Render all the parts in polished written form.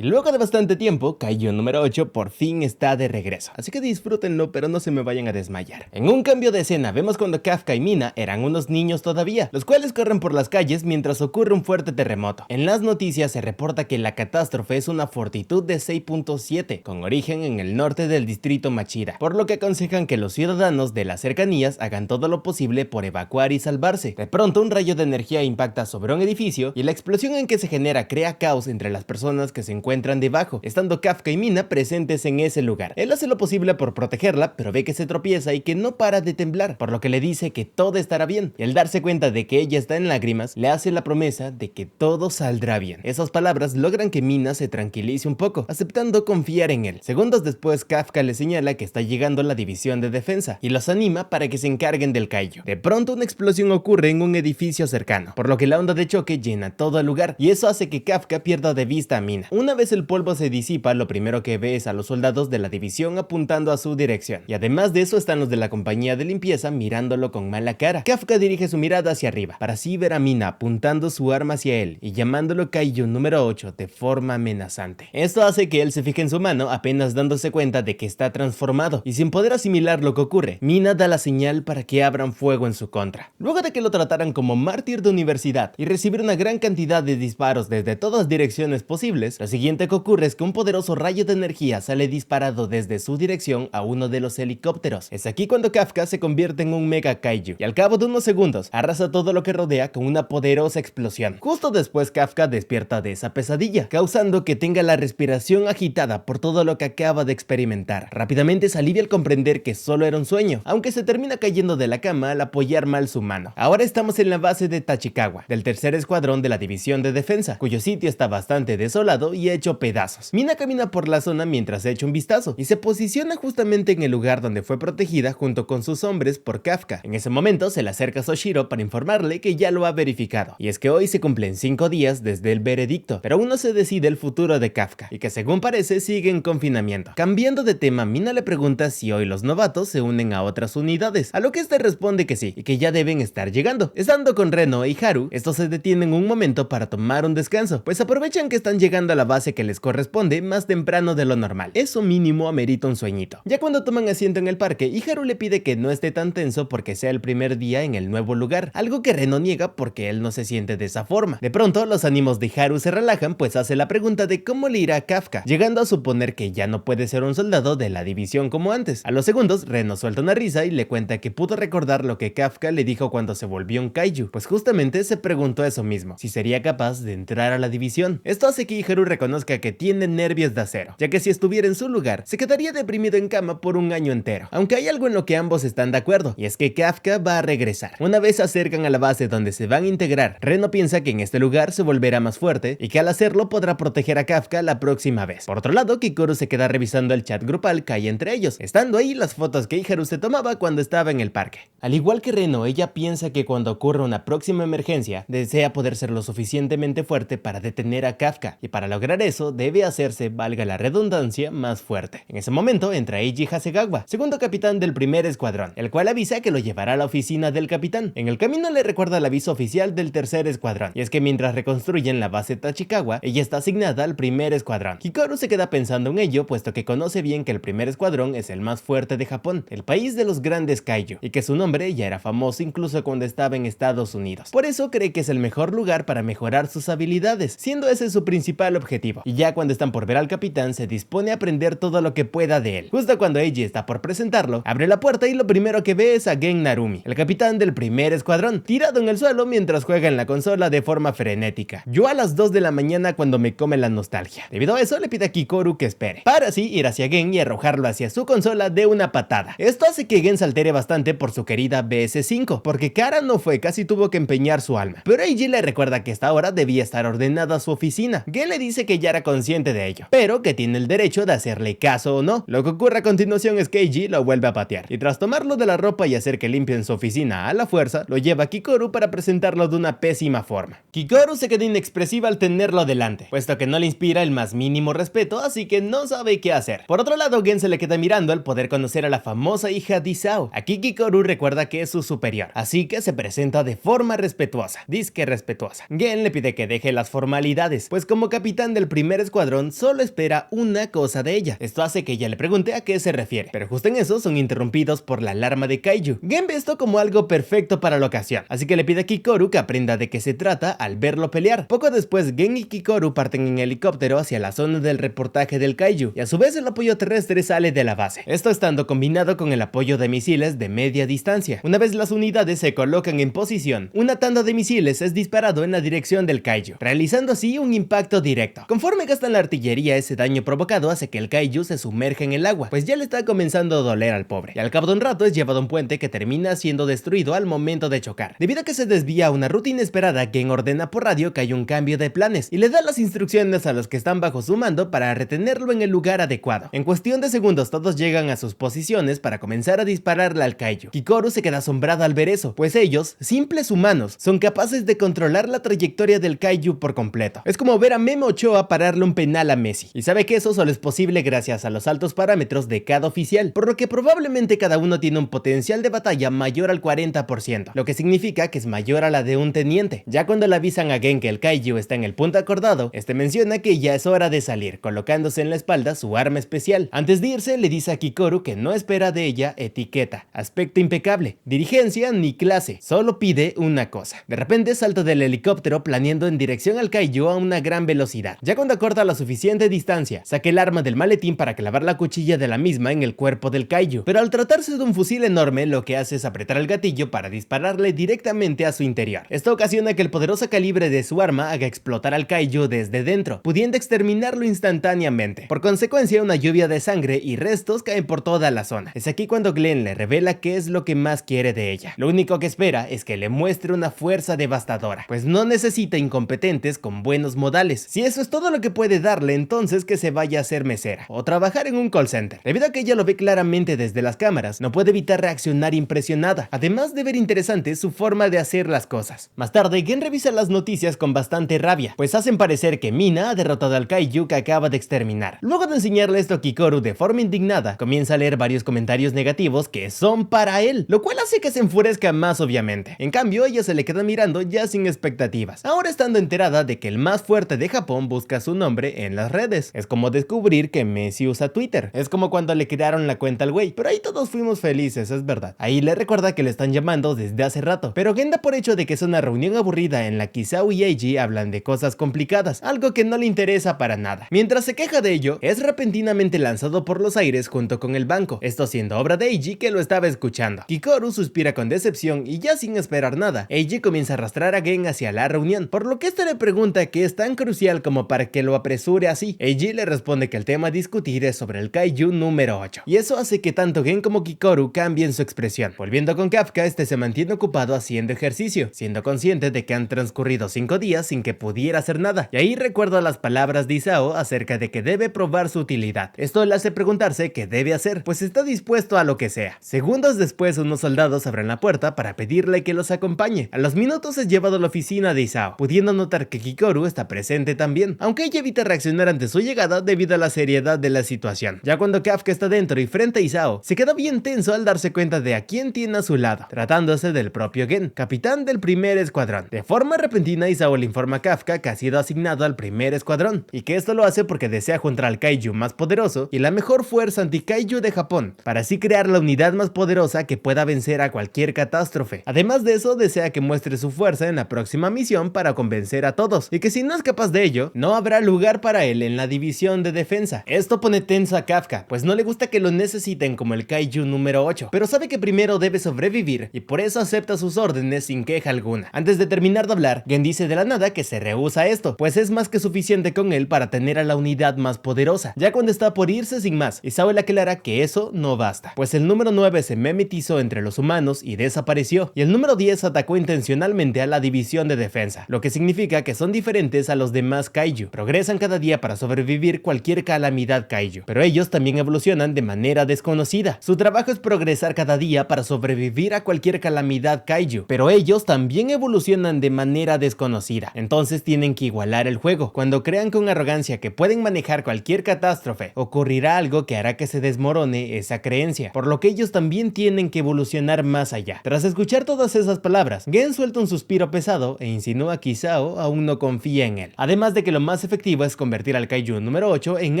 Y luego de bastante tiempo, Kaiju número 8 por fin está de regreso, así que disfrútenlo pero no se me vayan a desmayar. En un cambio de escena vemos cuando Kafka y Mina eran unos niños todavía, los cuales corren por las calles mientras ocurre un fuerte terremoto. En las noticias se reporta que la catástrofe es una fortitud de 6.7, con origen en el norte del distrito Machira, por lo que aconsejan que los ciudadanos de las cercanías hagan todo lo posible por evacuar y salvarse. De pronto un rayo de energía impacta sobre un edificio y la explosión en que se genera crea caos entre las personas que se encuentran debajo, estando Kafka y Mina presentes en ese lugar. Él hace lo posible por protegerla, pero ve que se tropieza y que no para de temblar, por lo que le dice que todo estará bien, y al darse cuenta de que ella está en lágrimas, le hace la promesa de que todo saldrá bien. Esas palabras logran que Mina se tranquilice un poco, aceptando confiar en él. Segundos después, Kafka le señala que está llegando la división de defensa, y los anima para que se encarguen del Kaiju. De pronto una explosión ocurre en un edificio cercano, por lo que la onda de choque llena todo el lugar, y eso hace que Kafka pierda de vista a Mina. Una vez el polvo se disipa, lo primero que ve es a los soldados de la división apuntando a su dirección, y además de eso están los de la compañía de limpieza mirándolo con mala cara. Kafka dirige su mirada hacia arriba, para así ver a Mina apuntando su arma hacia él y llamándolo Kaiju número 8 de forma amenazante. Esto hace que él se fije en su mano, apenas dándose cuenta de que está transformado, y sin poder asimilar lo que ocurre, Mina da la señal para que abran fuego en su contra. Luego de que lo trataran como mártir de universidad y recibir una gran cantidad de disparos desde todas direcciones posibles, lo siguiente que ocurre es que un poderoso rayo de energía sale disparado desde su dirección a uno de los helicópteros. Es aquí cuando Kafka se convierte en un mega kaiju, y al cabo de unos segundos arrasa todo lo que rodea con una poderosa explosión. Justo después Kafka despierta de esa pesadilla, causando que tenga la respiración agitada por todo lo que acaba de experimentar. Rápidamente se alivia al comprender que solo era un sueño, aunque se termina cayendo de la cama al apoyar mal su mano. Ahora estamos en la base de Tachikawa, del tercer escuadrón de la división de defensa, cuyo sitio está bastante desolado y hecho pedazos. Mina camina por la zona mientras echa un vistazo y se posiciona justamente en el lugar donde fue protegida junto con sus hombres por Kafka. En ese momento se le acerca Soshiro para informarle que ya lo ha verificado, y es que hoy se cumplen 5 días desde el veredicto, pero aún no se decide el futuro de Kafka, y que según parece sigue en confinamiento. Cambiando de tema, Mina le pregunta si hoy los novatos se unen a otras unidades, a lo que este responde que sí, y que ya deben estar llegando. Estando con Reno y Haru, estos se detienen un momento para tomar un descanso, pues aprovechan que están llegando a la base que les corresponde más temprano de lo normal. Eso mínimo amerita un sueñito. Ya cuando toman asiento en el parque, Haru le pide que no esté tan tenso porque sea el primer día en el nuevo lugar, algo que Reno niega porque él no se siente de esa forma. De pronto los ánimos de Haru se relajan, pues hace la pregunta de cómo le irá a Kafka, llegando a suponer que ya no puede ser un soldado de la división como antes. A los segundos, Reno suelta una risa y le cuenta que pudo recordar lo que Kafka le dijo cuando se volvió un kaiju, pues justamente se preguntó eso mismo, si sería capaz de entrar a la división. Esto hace que Haru reconozca que tiene nervios de acero, ya que si estuviera en su lugar, se quedaría deprimido en cama por un año entero. Aunque hay algo en lo que ambos están de acuerdo, y es que Kafka va a regresar. Una vez se acercan a la base donde se van a integrar, Reno piensa que en este lugar se volverá más fuerte y que al hacerlo podrá proteger a Kafka la próxima vez. Por otro lado, Kikoru se queda revisando el chat grupal que hay entre ellos, estando ahí las fotos que Haru se tomaba cuando estaba en el parque. Al igual que Reno, ella piensa que cuando ocurra una próxima emergencia, desea poder ser lo suficientemente fuerte para detener a Kafka, y para lograr eso debe hacerse, valga la redundancia, más fuerte. En ese momento entra Eiji Hasegawa, segundo capitán del primer escuadrón, el cual avisa que lo llevará a la oficina del capitán. En el camino le recuerda el aviso oficial del tercer escuadrón, y es que mientras reconstruyen la base Tachikawa, ella está asignada al primer escuadrón. Hikaru se queda pensando en ello, puesto que conoce bien que el primer escuadrón es el más fuerte de Japón, el país de los grandes kaiju, y que su nombre ya era famoso incluso cuando estaba en Estados Unidos. Por eso cree que es el mejor lugar para mejorar sus habilidades, siendo ese su principal objetivo. Y ya cuando están por ver al capitán, se dispone a aprender todo lo que pueda de él. Justo cuando Eiji está por presentarlo, abre la puerta y lo primero que ve es a Gen Narumi, el capitán del primer escuadrón, tirado en el suelo mientras juega en la consola de forma frenética. Yo a las 2 de la mañana cuando me come la nostalgia. Debido a eso le pide a Kikoru que espere, para así ir hacia Gen y arrojarlo hacia su consola de una patada. Esto hace que Gen se altere bastante por su querida BS5, porque Kara no fue, casi tuvo que empeñar su alma. Pero Eiji le recuerda que hasta ahora debía estar ordenada su oficina. Gen le dice que ya era consciente de ello, pero que tiene el derecho de hacerle caso o no. Lo que ocurre a continuación es que Eiji lo vuelve a patear, y tras tomarlo de la ropa y hacer que limpien su oficina a la fuerza, lo lleva a Kikoru para presentarlo de una pésima forma. Kikoru se queda inexpresiva al tenerlo delante, puesto que no le inspira el más mínimo respeto, así que no sabe qué hacer. Por otro lado, Gen se le queda mirando al poder conocer a la famosa hija de Isao. Aquí Kikoru recuerda que es su superior, así que se presenta de forma respetuosa, disque respetuosa. Gen le pide que deje las formalidades, pues como capitán del primer escuadrón solo espera una cosa de ella. Esto hace que ella le pregunte a qué se refiere, pero justo en eso son interrumpidos por la alarma de Kaiju. Gen ve esto como algo perfecto para la ocasión, así que le pide a Kikoru que aprenda de qué se trata al verlo pelear. Poco después, Gen y Kikoru parten en helicóptero hacia la zona del reportaje del Kaiju, y a su vez el apoyo terrestre sale de la base. Esto estando combinado con el apoyo de misiles de media distancia. Una vez las unidades se colocan en posición, una tanda de misiles es disparado en la dirección del Kaiju, realizando así un impacto directo. Conforme gastan la artillería, ese daño provocado hace que el Kaiju se sumerja en el agua, pues ya le está comenzando a doler al pobre, y al cabo de un rato es llevado a un puente que termina siendo destruido al momento de chocar. Debido a que se desvía a una ruta inesperada, Gen ordena por radio que hay un cambio de planes y le da las instrucciones a los que están bajo su mando para retenerlo en el lugar adecuado. En cuestión de segundos todos llegan a sus posiciones para comenzar a dispararle al Kaiju. Kikoru se queda asombrada al ver eso, pues ellos, simples humanos, son capaces de controlar la trayectoria del Kaiju por completo. Es como ver a Memo Ochoa pararle un penal a Messi, y sabe que eso solo es posible gracias a los altos parámetros de cada oficial, por lo que probablemente cada uno tiene un potencial de batalla mayor al 40%, lo que significa que es mayor a la de un teniente. Ya cuando le avisan a Gen que el Kaiju está en el punto acordado, este menciona que ya es hora de salir, colocándose en la espalda su arma especial. Antes de irse, le dice a Kikoru que no espera de ella etiqueta, aspecto impecable, dirigencia ni clase, solo pide una cosa. De repente salta del helicóptero planeando en dirección al Kaiju a una gran velocidad. Ya cuando acorta la suficiente distancia, saca el arma del maletín para clavar la cuchilla de la misma en el cuerpo del Kaiju, pero al tratarse de un fusil enorme, lo que hace es apretar el gatillo para dispararle directamente a su interior. Esto ocasiona que el poderoso calibre de su arma haga explotar al Kaiju desde dentro, pudiendo exterminarlo instantáneamente. Por consecuencia, una lluvia de sangre y restos caen por toda la zona. Es aquí cuando Glenn le revela qué es lo que más quiere de ella. Lo único que espera es que le muestre una fuerza devastadora, pues no necesita incompetentes con buenos modales. Si eso es todo lo que puede darle, entonces que se vaya a ser mesera o trabajar en un call center. Debido a que ella lo ve claramente desde las cámaras, no puede evitar reaccionar impresionada, además de ver interesante su forma de hacer las cosas. Más tarde, Gen revisa las noticias con bastante rabia, pues hacen parecer que Mina ha derrotado al Kaiju que acaba de exterminar. Luego de enseñarle esto a Kikoru de forma indignada, comienza a leer varios comentarios negativos que son para él, lo cual hace que se enfurezca más obviamente. En cambio, ella se le queda mirando ya sin expectativas, ahora estando enterada de que el más fuerte de Japón busca su nombre en las redes. Es como descubrir que Messi usa Twitter, es como cuando le crearon la cuenta al güey, pero ahí todos fuimos felices, es verdad. Ahí le recuerda que le están llamando desde hace rato, pero Gen da por hecho de que es una reunión aburrida en la que Isao y Eiji hablan de cosas complicadas, algo que no le interesa para nada. Mientras se queja de ello, es repentinamente lanzado por los aires junto con el banco, esto siendo obra de Eiji que lo estaba escuchando. Kikoru suspira con decepción y ya sin esperar nada, Eiji comienza a arrastrar a Gen hacia la reunión, por lo que este le pregunta qué es tan crucial como para que lo apresure así. Eiji le responde que el tema a discutir es sobre el Kaiju número 8, y eso hace que tanto Gen como Kikoru cambien su expresión. Volviendo con Kafka, este se mantiene ocupado haciendo ejercicio, siendo consciente de que han transcurrido 5 días sin que pudiera hacer nada, y ahí recuerda las palabras de Isao acerca de que debe probar su utilidad. Esto le hace preguntarse qué debe hacer, pues está dispuesto a lo que sea. Segundos después, unos soldados abren la puerta para pedirle que los acompañe. A los minutos es llevado a la oficina de Isao, pudiendo notar que Kikoru está presente también, aunque ella evita reaccionar ante su llegada debido a la seriedad de la situación. Ya cuando Kafka está dentro y frente a Isao, se queda bien tenso al darse cuenta de a quién tiene a su lado, tratándose del propio Gen, capitán del primer escuadrón. De forma repentina, Isao le informa a Kafka que ha sido asignado al primer escuadrón, y que esto lo hace porque desea juntar al Kaiju más poderoso y la mejor fuerza anti-Kaiju de Japón, para así crear la unidad más poderosa que pueda vencer a cualquier catástrofe. Además de eso, desea que muestre su fuerza en la próxima misión para convencer a todos, y que si no es capaz de ello, no habrá lugar para él en la división de defensa. Esto pone tenso a Kafka, pues no le gusta que lo necesiten como el Kaiju número 8, pero sabe que primero debe sobrevivir, y por eso acepta sus órdenes sin queja alguna. Antes de terminar de hablar, Gen dice de la nada que se rehúsa a esto, pues es más que suficiente con él para tener a la unidad más poderosa. Ya cuando está por irse sin más, Isao le aclara que eso no basta, pues el número 9 se mimetizó entre los humanos y desapareció, y el número 10 atacó intencionalmente a la división de defensa, lo que significa que son diferentes a los demás Kaiju. Progresan cada día para sobrevivir cualquier calamidad Kaiju, pero ellos también evolucionan de manera desconocida. Su trabajo es progresar cada día para sobrevivir a cualquier calamidad Kaiju, pero ellos también evolucionan de manera desconocida. Entonces tienen que igualar el juego. Cuando crean con arrogancia que pueden manejar cualquier catástrofe, ocurrirá algo que hará que se desmorone esa creencia, por lo que ellos también tienen que evolucionar más allá. Tras escuchar todas esas palabras, Gen suelta un suspiro pesado e insinúa que Isao aún no confía en él. Además de que lo más efectivo es convertir al kaiju número 8 en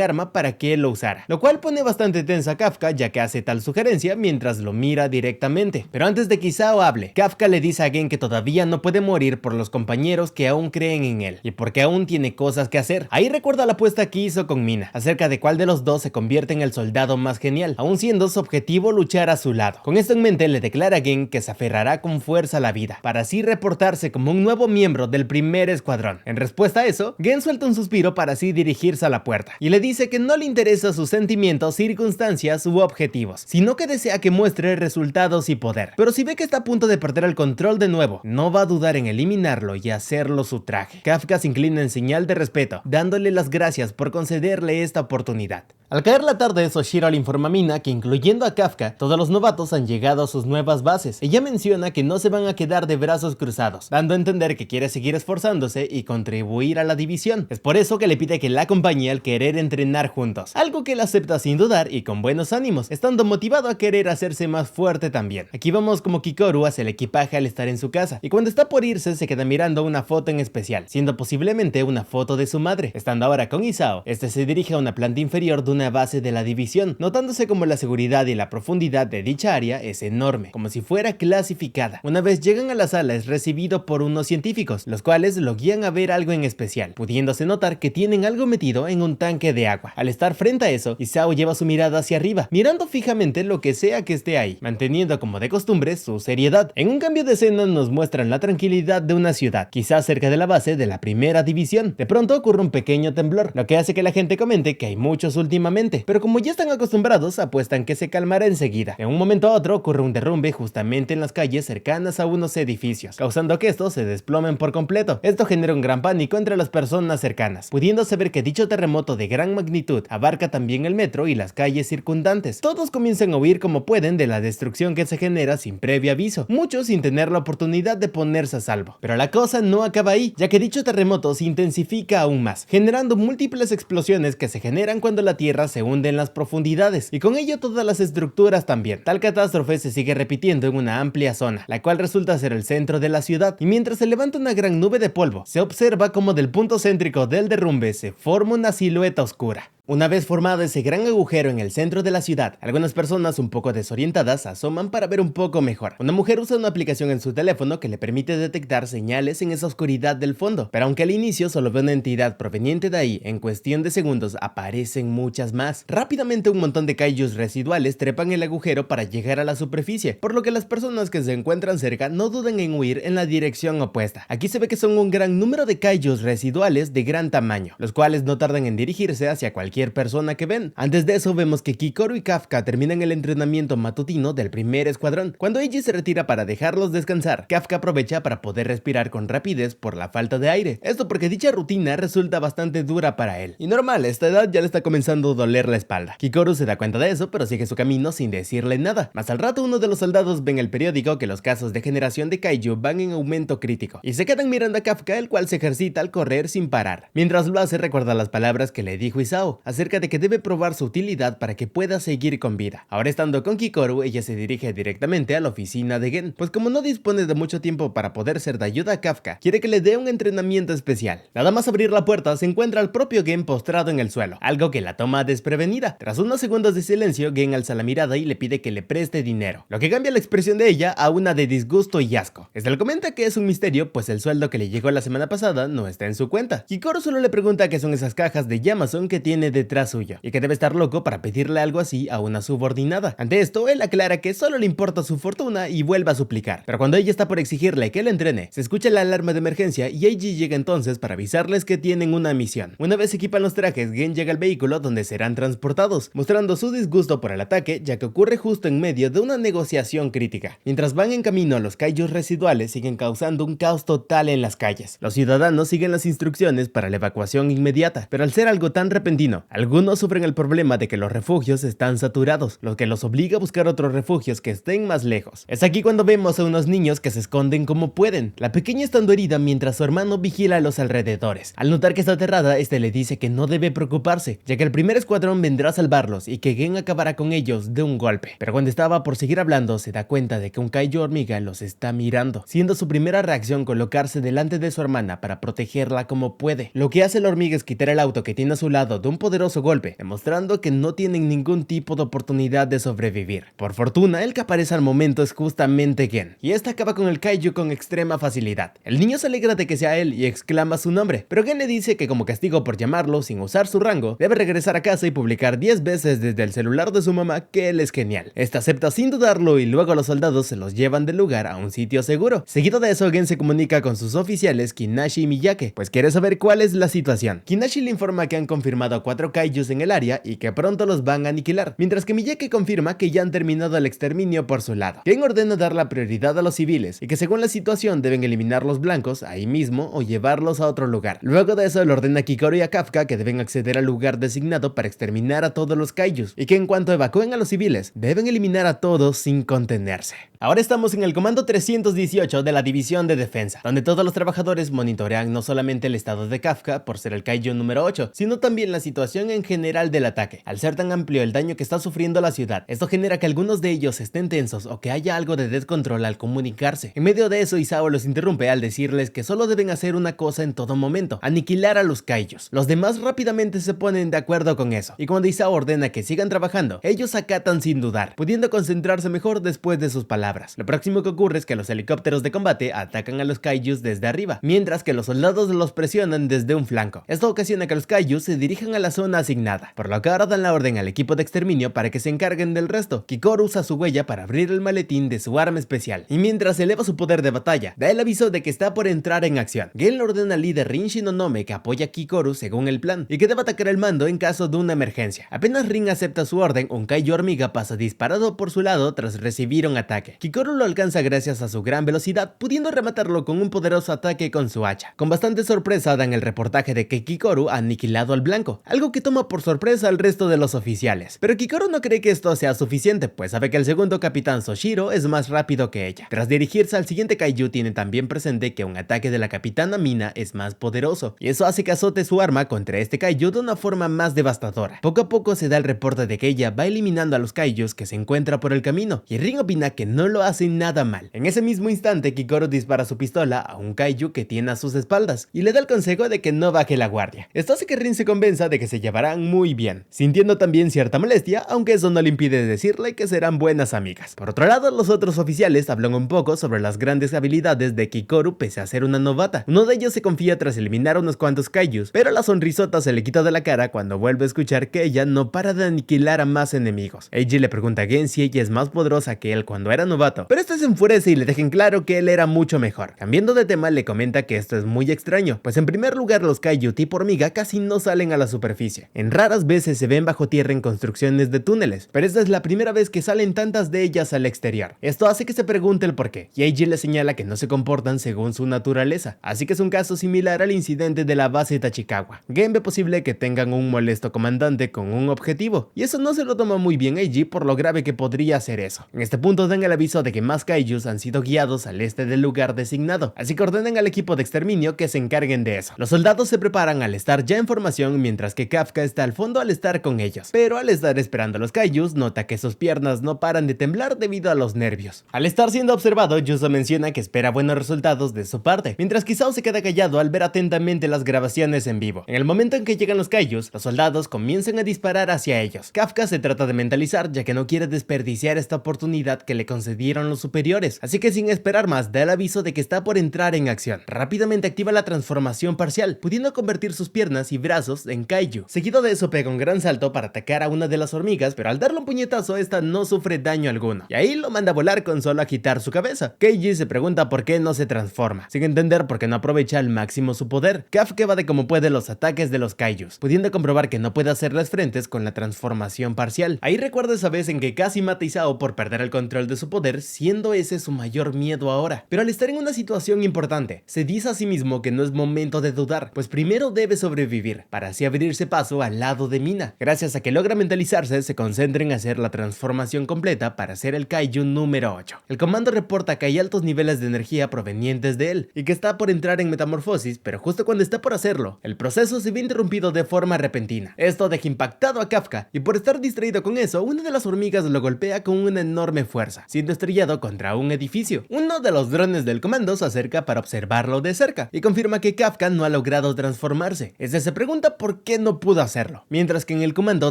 arma para que él lo usara, lo cual pone bastante tensa a Kafka ya que hace tal sugerencia mientras lo mira directamente. Pero antes de que Isao hable, Kafka le dice a Gen que todavía no puede morir por los compañeros que aún creen en él y porque aún tiene cosas que hacer. Ahí recuerda la apuesta que hizo con Mina acerca de cuál de los dos se convierte en el soldado más genial, aún siendo su objetivo luchar a su lado. Con esto en mente le declara a Gen que se aferrará con fuerza a la vida para así reportarse como un nuevo miembro del primer escuadrón. En respuesta a eso, Gen suelta un suspiro para así dirigirse a la puerta y le dice que no le interesa sus sentimientos, circunstancias u objetivos, sino que desea que muestre resultados y poder. Pero si ve que está a punto de perder el control de nuevo, no va a dudar en eliminarlo y hacerlo su traje. Kafka se inclina en señal de respeto, dándole las gracias por concederle esta oportunidad. Al caer la tarde, Soshiro le informa a Mina que, incluyendo a Kafka, todos los novatos han llegado a sus nuevas bases. Ella menciona que no se van a quedar de brazos cruzados, dando a entender que quiere seguir esforzándose y contribuir a la división. Es por eso que le pide que la acompañe al querer entrenar juntos, algo que él acepta sin dudar y con buenos ánimos, estando motivado a querer hacerse más fuerte también. Aquí vamos como Kikoru hace el equipaje al estar en su casa, y cuando está por irse se queda mirando una foto en especial, siendo posiblemente una foto de su madre. Estando ahora con Isao, este se dirige a una planta inferior de una base de la división, notándose como la seguridad y la profundidad de dicha área es enorme, como si fuera clasificada. Una vez llegan a la sala es recibido por unos científicos, los cuales lo guían a ver algo en especial, pudiéndose notar que tienen algo metido en un tanque de agua. Al estar frente a eso, Isao lleva su mirada hacia arriba, mirando fijamente lo que sea que esté ahí, manteniendo como de costumbre su seriedad. En un cambio de escena nos muestran la tranquilidad de una ciudad, quizás cerca de la base de la primera división. De pronto ocurre un pequeño temblor, lo que hace que la gente comente que hay muchos últimamente, pero como ya están acostumbrados, apuestan que se calmará enseguida. En un momento a otro ocurre un derrumbe justamente en las calles cercanas a unos edificios, causando que estos se desplomen por completo. Esto genera un gran pánico entre las personas cercanas, pudiéndose ver que dicho terremoto de gran magnitud abarca también el metro y las calles circundantes. Todos comienzan a huir como pueden de la destrucción que se genera sin previo aviso, muchos sin tener la oportunidad de ponerse a salvo. Pero la cosa no acaba ahí, ya que dicho terremoto se intensifica aún más, generando múltiples explosiones que se generan cuando la tierra se hunde en las profundidades, y con ello todas las estructuras también. Tal catástrofe se sigue repitiendo en una amplia zona, la cual resulta ser el centro de la ciudad, y mientras se levanta una gran nube de polvo, se observa como del punto céntrico del derrumbe se forma una silueta oscura. Una vez formado ese gran agujero en el centro de la ciudad, algunas personas un poco desorientadas asoman para ver un poco mejor. Una mujer usa una aplicación en su teléfono que le permite detectar señales en esa oscuridad del fondo, pero aunque al inicio solo ve una entidad proveniente de ahí, en cuestión de segundos aparecen muchas más. Rápidamente un montón de kaijus residuales trepan el agujero para llegar a la superficie, por lo que las personas que se encuentran cerca no duden en huir en la dirección opuesta. Aquí se ve que son un gran número de kaijus residuales de gran tamaño, los cuales no tardan en dirigirse hacia cualquier persona que ven. Antes de eso vemos que Kikoru y Kafka terminan el entrenamiento matutino del primer escuadrón. Cuando Eiji se retira para dejarlos descansar, Kafka aprovecha para poder respirar con rapidez por la falta de aire. Esto porque dicha rutina resulta bastante dura para él. Y normal, a esta edad ya le está comenzando a doler la espalda. Kikoru se da cuenta de eso, pero sigue su camino sin decirle nada. Más al rato uno de los soldados ve en el periódico que los casos de generación de kaiju van en aumento crítico, y se quedan mirando a Kafka, el cual se ejercita al correr sin parar. Mientras lo hace recuerda las palabras que le dijo Isao acerca de que debe probar su utilidad para que pueda seguir con vida. Ahora estando con Kikoru, ella se dirige directamente a la oficina de Gen, pues como no dispone de mucho tiempo para poder ser de ayuda a Kafka, quiere que le dé un entrenamiento especial. Nada más abrir la puerta se encuentra al propio Gen postrado en el suelo, algo que la toma desprevenida. Tras unos segundos de silencio, Gen alza la mirada y le pide que le preste dinero, lo que cambia la expresión de ella a una de disgusto y asco. Este le comenta que es un misterio, pues el sueldo que le llegó la semana pasada no está en su cuenta. Kikoru solo le pregunta qué son esas cajas de Yamason que tiene detrás suyo, y que debe estar loco para pedirle algo así a una subordinada. Ante esto, él aclara que solo le importa su fortuna y vuelve a suplicar. Pero cuando ella está por exigirle que le entrene, se escucha la alarma de emergencia y Eiji llega entonces para avisarles que tienen una misión. Una vez equipan los trajes, Gen llega al vehículo donde serán transportados, mostrando su disgusto por el ataque, ya que ocurre justo en medio de una negociación crítica. Mientras van en camino, los kaijus residuales siguen causando un caos total en las calles. Los ciudadanos siguen las instrucciones para la evacuación inmediata, pero al ser algo tan repentino, camino. Algunos sufren el problema de que los refugios están saturados, lo que los obliga a buscar otros refugios que estén más lejos. Es aquí cuando vemos a unos niños que se esconden como pueden. La pequeña estando herida mientras su hermano vigila a los alrededores. Al notar que está aterrada, este le dice que no debe preocuparse, ya que el primer escuadrón vendrá a salvarlos y que Gen acabará con ellos de un golpe. Pero cuando estaba por seguir hablando, se da cuenta de que un kaiju hormiga los está mirando, siendo su primera reacción colocarse delante de su hermana para protegerla como puede. Lo que hace la hormiga es quitar el auto que tiene a su lado de un poderoso golpe, demostrando que no tienen ningún tipo de oportunidad de sobrevivir. Por fortuna, el que aparece al momento es justamente Gen, y este acaba con el kaiju con extrema facilidad. El niño se alegra de que sea él y exclama su nombre, pero Gen le dice que como castigo por llamarlo sin usar su rango, debe regresar a casa y publicar 10 veces desde el celular de su mamá que él es genial. Este acepta sin dudarlo y luego los soldados se los llevan del lugar a un sitio seguro. Seguido de eso, Gen se comunica con sus oficiales Kinashi y Miyake, pues quiere saber cuál es la situación. Kinashi le informa que han confirmado a 4 kaijus en el área y que pronto los van a aniquilar, mientras que Miyake confirma que ya han terminado el exterminio por su lado. Gen ordena dar la prioridad a los civiles y que según la situación deben eliminar los blancos ahí mismo o llevarlos a otro lugar. Luego de eso le ordena a Kikoru y a Kafka que deben acceder al lugar designado para exterminar a todos los kaijus y que en cuanto evacúen a los civiles deben eliminar a todos sin contenerse. Ahora estamos en el Comando 318 de la División de Defensa, donde todos los trabajadores monitorean no solamente el estado de Kafka por ser el kaiju número 8, sino también la situación en general del ataque. Al ser tan amplio el daño que está sufriendo la ciudad, esto genera que algunos de ellos estén tensos o que haya algo de descontrol al comunicarse. En medio de eso, Isao los interrumpe al decirles que solo deben hacer una cosa en todo momento: aniquilar a los kaijus. Los demás rápidamente se ponen de acuerdo con eso, y cuando Isao ordena que sigan trabajando, ellos acatan sin dudar, pudiendo concentrarse mejor después de sus palabras. Lo próximo que ocurre es que los helicópteros de combate atacan a los kaijus desde arriba, mientras que los soldados los presionan desde un flanco. Esto ocasiona que los kaijus se dirijan a la zona asignada, por lo que ahora dan la orden al equipo de exterminio para que se encarguen del resto. Kikoru usa su huella para abrir el maletín de su arma especial, y mientras eleva su poder de batalla, da el aviso de que está por entrar en acción. Gen le ordena al líder Rin Shinonome que apoya a Kikoru según el plan, y que debe atacar el mando en caso de una emergencia. Apenas Rin acepta su orden, un kaiju hormiga pasa disparado por su lado tras recibir un ataque. Kikoru lo alcanza gracias a su gran velocidad, pudiendo rematarlo con un poderoso ataque con su hacha. Con bastante sorpresa dan el reportaje de que Kikoru ha aniquilado al blanco, algo que toma por sorpresa al resto de los oficiales. Pero Kikoru no cree que esto sea suficiente, pues sabe que el segundo capitán Soshiro es más rápido que ella. Tras dirigirse al siguiente kaiju, tiene también presente que un ataque de la capitana Mina es más poderoso, y eso hace que azote su arma contra este kaiju de una forma más devastadora. Poco a poco se da el reporte de que ella va eliminando a los kaijus que se encuentra por el camino, y Rin opina que no lo hace nada mal. En ese mismo instante, Kikoru dispara su pistola a un kaiju que tiene a sus espaldas y le da el consejo de que no baje la guardia. Esto hace que Rin se convenza de que se llevarán muy bien, sintiendo también cierta molestia, aunque eso no le impide decirle que serán buenas amigas. Por otro lado, los otros oficiales hablan un poco sobre las grandes habilidades de Kikoru pese a ser una novata. Uno de ellos se confía tras eliminar a unos cuantos kaijus, pero la sonrisota se le quita de la cara cuando vuelve a escuchar que ella no para de aniquilar a más enemigos. Eiji le pregunta a Gen si ella es más poderosa que él cuando era novato, pero este se enfurece y le deja en claro que él era mucho mejor. Cambiando de tema, le comenta que esto es muy extraño, pues en primer lugar los kaiju tipo hormiga casi no salen a la superficie. En raras veces se ven bajo tierra en construcciones de túneles, pero esta es la primera vez que salen tantas de ellas al exterior. Esto hace que se pregunte el porqué, y Eiji le señala que no se comportan según su naturaleza, así que es un caso similar al incidente de la base Tachikawa. Gen ve posible que tengan un molesto comandante con un objetivo, y eso no se lo toma muy bien Eiji por lo grave que podría ser eso. En este punto dan el aviso de que más kaijus han sido guiados al este del lugar designado, así que ordenan al equipo de exterminio que se encarguen de eso. Los soldados se preparan al estar ya en formación, mientras que Kafka está al fondo al estar con ellos, pero al estar esperando a los kaijus nota que sus piernas no paran de temblar debido a los nervios. Al estar siendo observado, Yuzo menciona que espera buenos resultados de su parte, mientras que Isao se queda callado al ver atentamente las grabaciones en vivo. En el momento en que llegan los kaijus, los soldados comienzan a disparar hacia ellos. Kafka se trata de mentalizar, ya que no quiere desperdiciar esta oportunidad que le concedieron los superiores, así que sin esperar más da el aviso de que está por entrar en acción. Rápidamente activa la transformación parcial, pudiendo convertir sus piernas y brazos en kaiju. Seguido de eso pega un gran salto para atacar a una de las hormigas, pero al darle un puñetazo esta no sufre daño alguno, y ahí lo manda a volar con solo agitar su cabeza. Keiji se pregunta por qué no se transforma, sin entender por qué no aprovecha al máximo su poder. Kafka evade como puede los ataques de los kaijus, pudiendo comprobar que no puede hacerles frentes con la transformación parcial. Ahí recuerda esa vez en que casi mata a Isao por perder el control de su poder poder, siendo ese su mayor miedo ahora. Pero al estar en una situación importante, se dice a sí mismo que no es momento de dudar, pues primero debe sobrevivir, para así abrirse paso al lado de Mina. Gracias a que logra mentalizarse, se concentra en hacer la transformación completa para ser el Kaiju número 8. El comando reporta que hay altos niveles de energía provenientes de él, y que está por entrar en metamorfosis, pero justo cuando está por hacerlo, el proceso se ve interrumpido de forma repentina. Esto deja impactado a Kafka, y por estar distraído con eso, una de las hormigas lo golpea con una enorme fuerza, siendo estrellado contra un edificio. Uno de los drones del comando se acerca para observarlo de cerca, y confirma que Kafka no ha logrado transformarse. Se pregunta por qué no pudo hacerlo, mientras que en el comando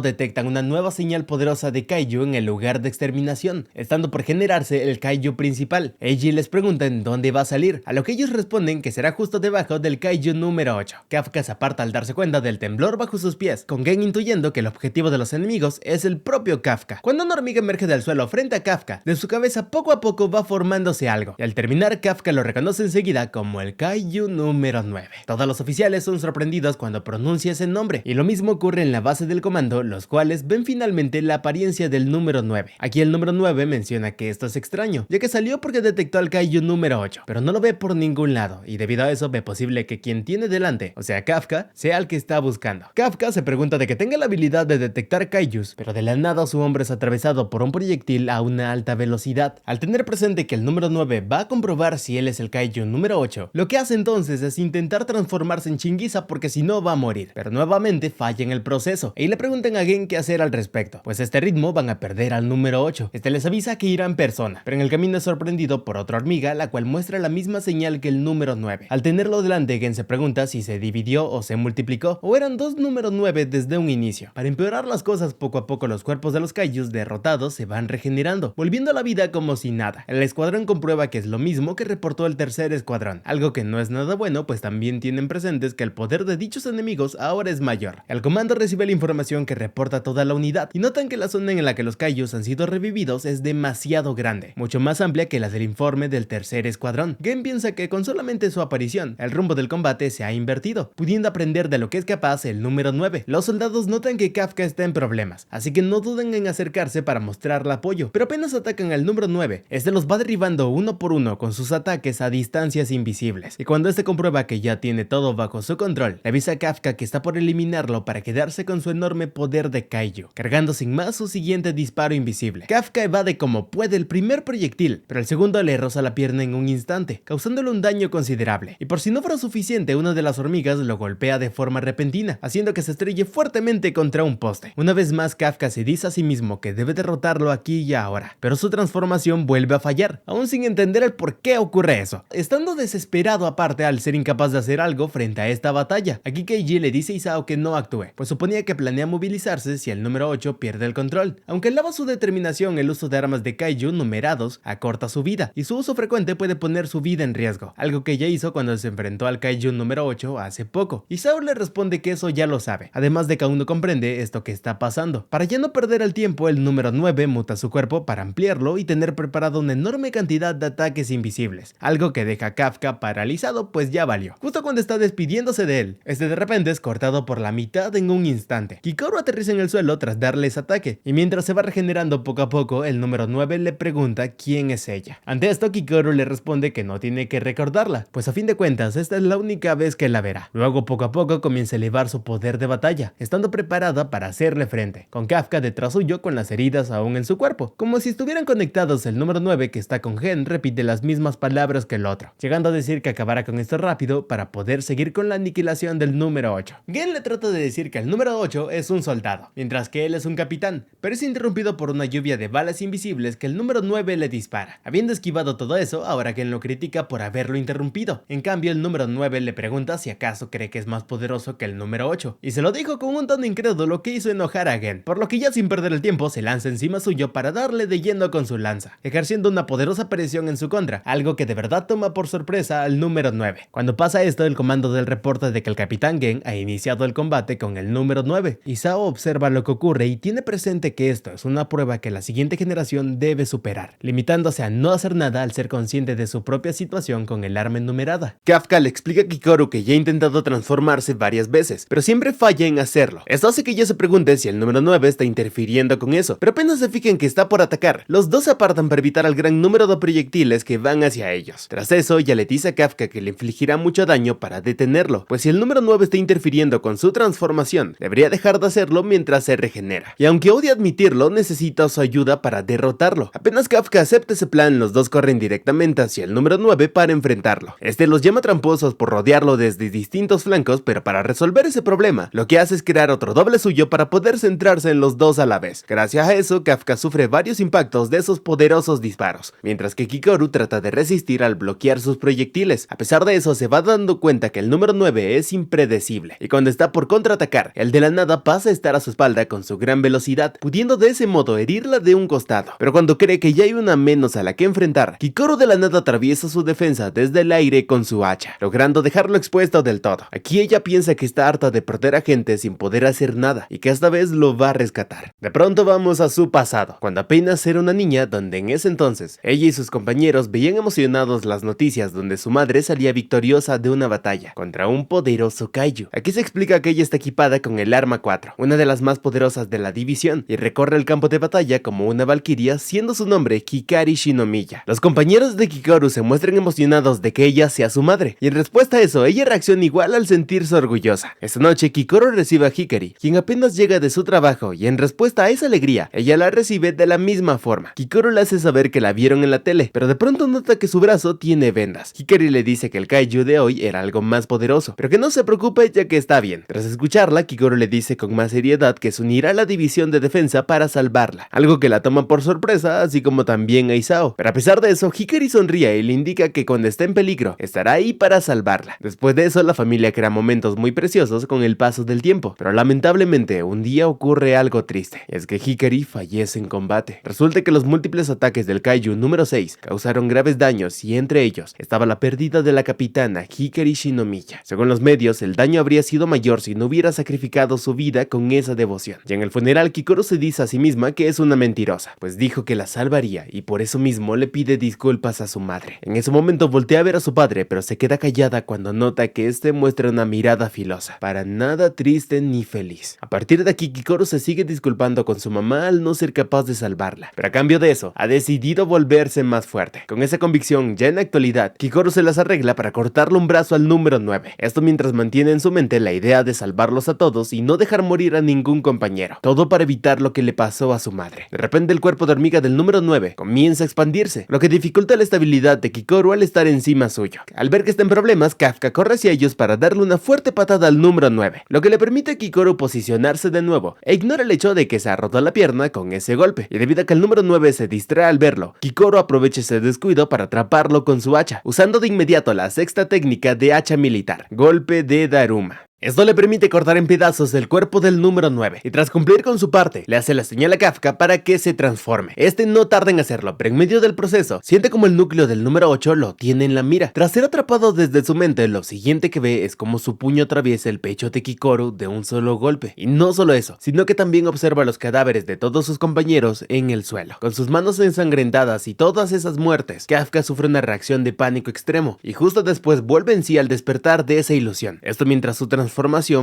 detectan una nueva señal poderosa de Kaiju en el lugar de exterminación, estando por generarse el Kaiju principal. Eiji les pregunta en dónde va a salir, a lo que ellos responden que será justo debajo del Kaiju número 8. Kafka se aparta al darse cuenta del temblor bajo sus pies, con Gen intuyendo que el objetivo de los enemigos es el propio Kafka. Cuando una hormiga emerge del suelo frente a Kafka, de su cabeza poco a poco va formándose algo, y al terminar Kafka lo reconoce enseguida como el Kaiju número 9. Todos los oficiales son sorprendidos cuando pronuncia ese nombre, y lo mismo ocurre en la base del comando, los cuales ven finalmente la apariencia del número 9. Aquí el número 9 menciona que esto es extraño, ya que salió porque detectó al Kaiju número 8, pero no lo ve por ningún lado, y debido a eso ve posible que quien tiene delante, o sea Kafka, sea el que está buscando. Kafka se pregunta de que tenga la habilidad de detectar Kaijus, pero de la nada su hombro es atravesado por un proyectil a una alta velocidad. Al tener presente que el número 9 va a comprobar si él es el Kaiju número 8, lo que hace entonces es intentar transformarse en Chinguiza porque si no va a morir, pero nuevamente falla en el proceso, y le preguntan a Gen qué hacer al respecto, pues a este ritmo van a perder al número 8. Les avisa que irá en persona, pero en el camino es sorprendido por otra hormiga, la cual muestra la misma señal que el número 9. Al tenerlo delante, Gen se pregunta si se dividió o se multiplicó, o eran dos números 9 desde un inicio. Para empeorar las cosas, poco a poco los cuerpos de los Kaijus derrotados se van regenerando, volviendo a la vida como si nada. El escuadrón comprueba que es lo mismo que reportó el tercer escuadrón, algo que no es nada bueno, pues también tienen presentes que el poder de dichos enemigos ahora es mayor. El comando recibe la información que reporta toda la unidad, y notan que la zona en la que los Kaijus han sido revividos es demasiado grande, mucho más amplia que la del informe del tercer escuadrón. Gen piensa que con solamente su aparición, el rumbo del combate se ha invertido, pudiendo aprender de lo que es capaz el número 9. Los soldados notan que Kafka está en problemas, así que no duden en acercarse para mostrarle apoyo, pero apenas atacan al número 9, los va derribando uno por uno con sus ataques a distancias invisibles, y cuando comprueba que ya tiene todo bajo su control, le avisa a Kafka que está por eliminarlo para quedarse con su enorme poder de Kaiju, cargando sin más su siguiente disparo invisible. Kafka evade como puede el primer proyectil, pero el segundo le roza la pierna en un instante, causándole un daño considerable, y por si no fuera suficiente, una de las hormigas lo golpea de forma repentina, haciendo que se estrelle fuertemente contra un poste. Una vez más, Kafka se dice a sí mismo que debe derrotarlo aquí y ahora, pero su transformación vuelve a fallar, aún sin entender el por qué ocurre eso, estando desesperado aparte al ser incapaz de hacer algo frente a esta batalla. Aquí Keiji le dice a Isao que no actúe, pues suponía que planea movilizarse si el número 8 pierde el control. Aunque alaba su determinación, el uso de armas de Kaiju numerados acorta su vida, y su uso frecuente puede poner su vida en riesgo, algo que ya hizo cuando se enfrentó al Kaiju número 8 hace poco. Isao le responde que eso ya lo sabe, además de que aún no comprende esto que está pasando. Para ya no perder el tiempo, el número 9 muta su cuerpo para ampliarlo y tener preparado una enorme cantidad de ataques invisibles, algo que deja a Kafka paralizado, pues ya valió. Justo cuando está despidiéndose de él, de repente es cortado por la mitad en un instante. Kikoru aterriza en el suelo tras darle ese ataque, y mientras se va regenerando poco a poco, el número 9 le pregunta quién es ella. Ante esto, Kikoru le responde que no tiene que recordarla, pues a fin de cuentas esta es la única vez que la verá. Luego poco a poco comienza a elevar su poder de batalla, estando preparada para hacerle frente, con Kafka detrás suyo con las heridas aún en su cuerpo. Como si estuvieran conectados, el número 9 que está con Gen repite las mismas palabras que el otro, llegando a decir que acabará con esto rápido para poder seguir con la aniquilación del número 8. Gen le trata de decir que el número 8 es un soldado, mientras que él es un capitán, pero es interrumpido por una lluvia de balas invisibles que el número 9 le dispara. Habiendo esquivado todo eso, ahora Gen lo critica por haberlo interrumpido. En cambio, el número 9 le pregunta si acaso cree que es más poderoso que el número 8, y se lo dijo con un tono incrédulo que hizo enojar a Gen, por lo que ya sin perder el tiempo se lanza encima suyo para darle de lleno con su lanza, ejerciendo una poderosa presión en su contra, algo que de verdad toma por sorpresa al número 9. Cuando pasa esto, el comando del reporta de que el capitán Gen ha iniciado el combate con el número 9. Isao observa lo que ocurre y tiene presente que esto es una prueba que la siguiente generación debe superar, limitándose a no hacer nada al ser consciente de su propia situación con el arma enumerada. Kafka le explica a Kikoru que ya ha intentado transformarse varias veces, pero siempre falla en hacerlo. Esto hace que ella se pregunte si el número 9 está interfiriendo con eso, pero apenas se fijan que está por atacar, los dos se apartan para evitar al gran número de proyectiles que van hacia ellos. Tras eso, ella le dice a Kafka que le infligirá mucho daño para detenerlo, pues si el número 9 está interfiriendo con su transformación, debería dejar de hacerlo mientras se regenera. Y aunque odie admitirlo, necesita su ayuda para derrotarlo. Apenas Kafka acepta ese plan, los dos corren directamente hacia el número 9 para enfrentarlo. Este los llama tramposos por rodearlo desde distintos flancos, pero para resolver ese problema, lo que hace es crear otro doble suyo para poder centrarse en los dos a la vez. Gracias a eso, Kafka sufre varios impactos de esos poderosos disparos, mientras que Kikoru trata de resistir al bloquear sus proyectiles. A pesar de eso, se va dando cuenta que el número 9 es impredecible, y cuando está por contraatacar, el de la nada pasa a estar a su espalda con su gran velocidad, pudiendo de ese modo herirla de un costado. Pero cuando cree que ya hay una menos a la que enfrentar, Kikoru de la nada atraviesa su defensa desde el aire con su hacha, logrando dejarlo expuesto del todo. Aquí ella piensa que está harta de perder a gente sin poder hacer nada, y que esta vez lo va a rescatar. De pronto vamos a su pasado, cuando apenas era una niña, donde en ese entonces, ella y sus compañeros veían emocionados las noticias donde su madre salía victoriosa de una batalla contra un poderoso kaiju. Aquí se explica que ella está equipada con el arma 4, una de las más poderosas de la división, y recorre el campo de batalla como una valquiria, siendo su nombre Hikari Shinomiya. Los compañeros de Kikoru se muestran emocionados de que ella sea su madre, y en respuesta a eso, ella reacciona igual al sentirse orgullosa. Esta noche, Kikoru recibe a Hikari, quien apenas llega de su trabajo, y en respuesta a esa alegría, ella la recibe de la misma forma. Kikoru le hace saber que la vieron en la tele, pero de pronto nota que su brazo tiene vendas. Hikari le dice que el kaiju de hoy era algo más poderoso, pero que no se preocupe ya que está bien. Tras escucharla, Kikoru le dice con más seriedad que se unirá a la división de defensa para salvarla, algo que la toma por sorpresa, así como también a Isao. Pero a pesar de eso, Hikari sonríe y le indica que cuando esté en peligro, estará ahí para salvarla. Después de eso, la familia crea momentos muy preciosos con el paso del tiempo, pero lamentablemente un día ocurre algo triste, es que Hikari fallece en combate. Resulta que los múltiples ataques del kaiju número 6 causaron graves daños, y entre ellos estaba la pérdida de la capitana Hikari Shinomiya. Según los medios, el daño habría sido mayor si no hubiera sacrificado su vida con esa devoción. Y en el funeral, Kikoru se dice a sí misma que es una mentirosa, pues dijo que la salvaría, y por eso mismo le pide disculpas a su madre. En ese momento voltea a ver a su padre, pero se queda callada cuando nota que este muestra una mirada filosa, para nada triste ni feliz. A partir de aquí, Kikoru se sigue disculpando con su mamá al no ser capaz de salvarla, pero a cambio de eso, ha decidido volverse más fuerte. Con esa convicción, ya en la actualidad, Kikoru se las arregla para cortarle un brazo al número 9. Esto mientras mantiene en su mente la idea de salvarlos a todos y no dejar morir a ningún compañero. Todo para evitar lo que le pasó a su madre. De repente el cuerpo de hormiga del número 9 comienza a expandirse, lo que dificulta la estabilidad de Kikoru al estar encima suyo. Al ver que está en problemas, Kafka corre hacia ellos para darle una fuerte patada al número 9, lo que le permite a Kikoru posicionarse de nuevo e ignora el hecho de que se ha roto la pierna con ese golpe. Y debido a que el número 9 se distrae al verlo, Kikoru aprovecha ese descuido para atraparlo con su hacha, usando de inmediato la sexta técnica de hacha militar, golpe de Daruma. Esto le permite cortar en pedazos el cuerpo del número 9, y tras cumplir con su parte, le hace la señal a Kafka para que se transforme. Este no tarda en hacerlo, pero en medio del proceso, siente como el núcleo del número 8 lo tiene en la mira. Tras ser atrapado desde su mente, lo siguiente que ve es como su puño atraviesa el pecho de Kikoru de un solo golpe. Y no solo eso, sino que también observa los cadáveres de todos sus compañeros en el suelo. Con sus manos ensangrentadas y todas esas muertes, Kafka sufre una reacción de pánico extremo, y justo después vuelve en sí al despertar de esa ilusión. Esto mientras su transformación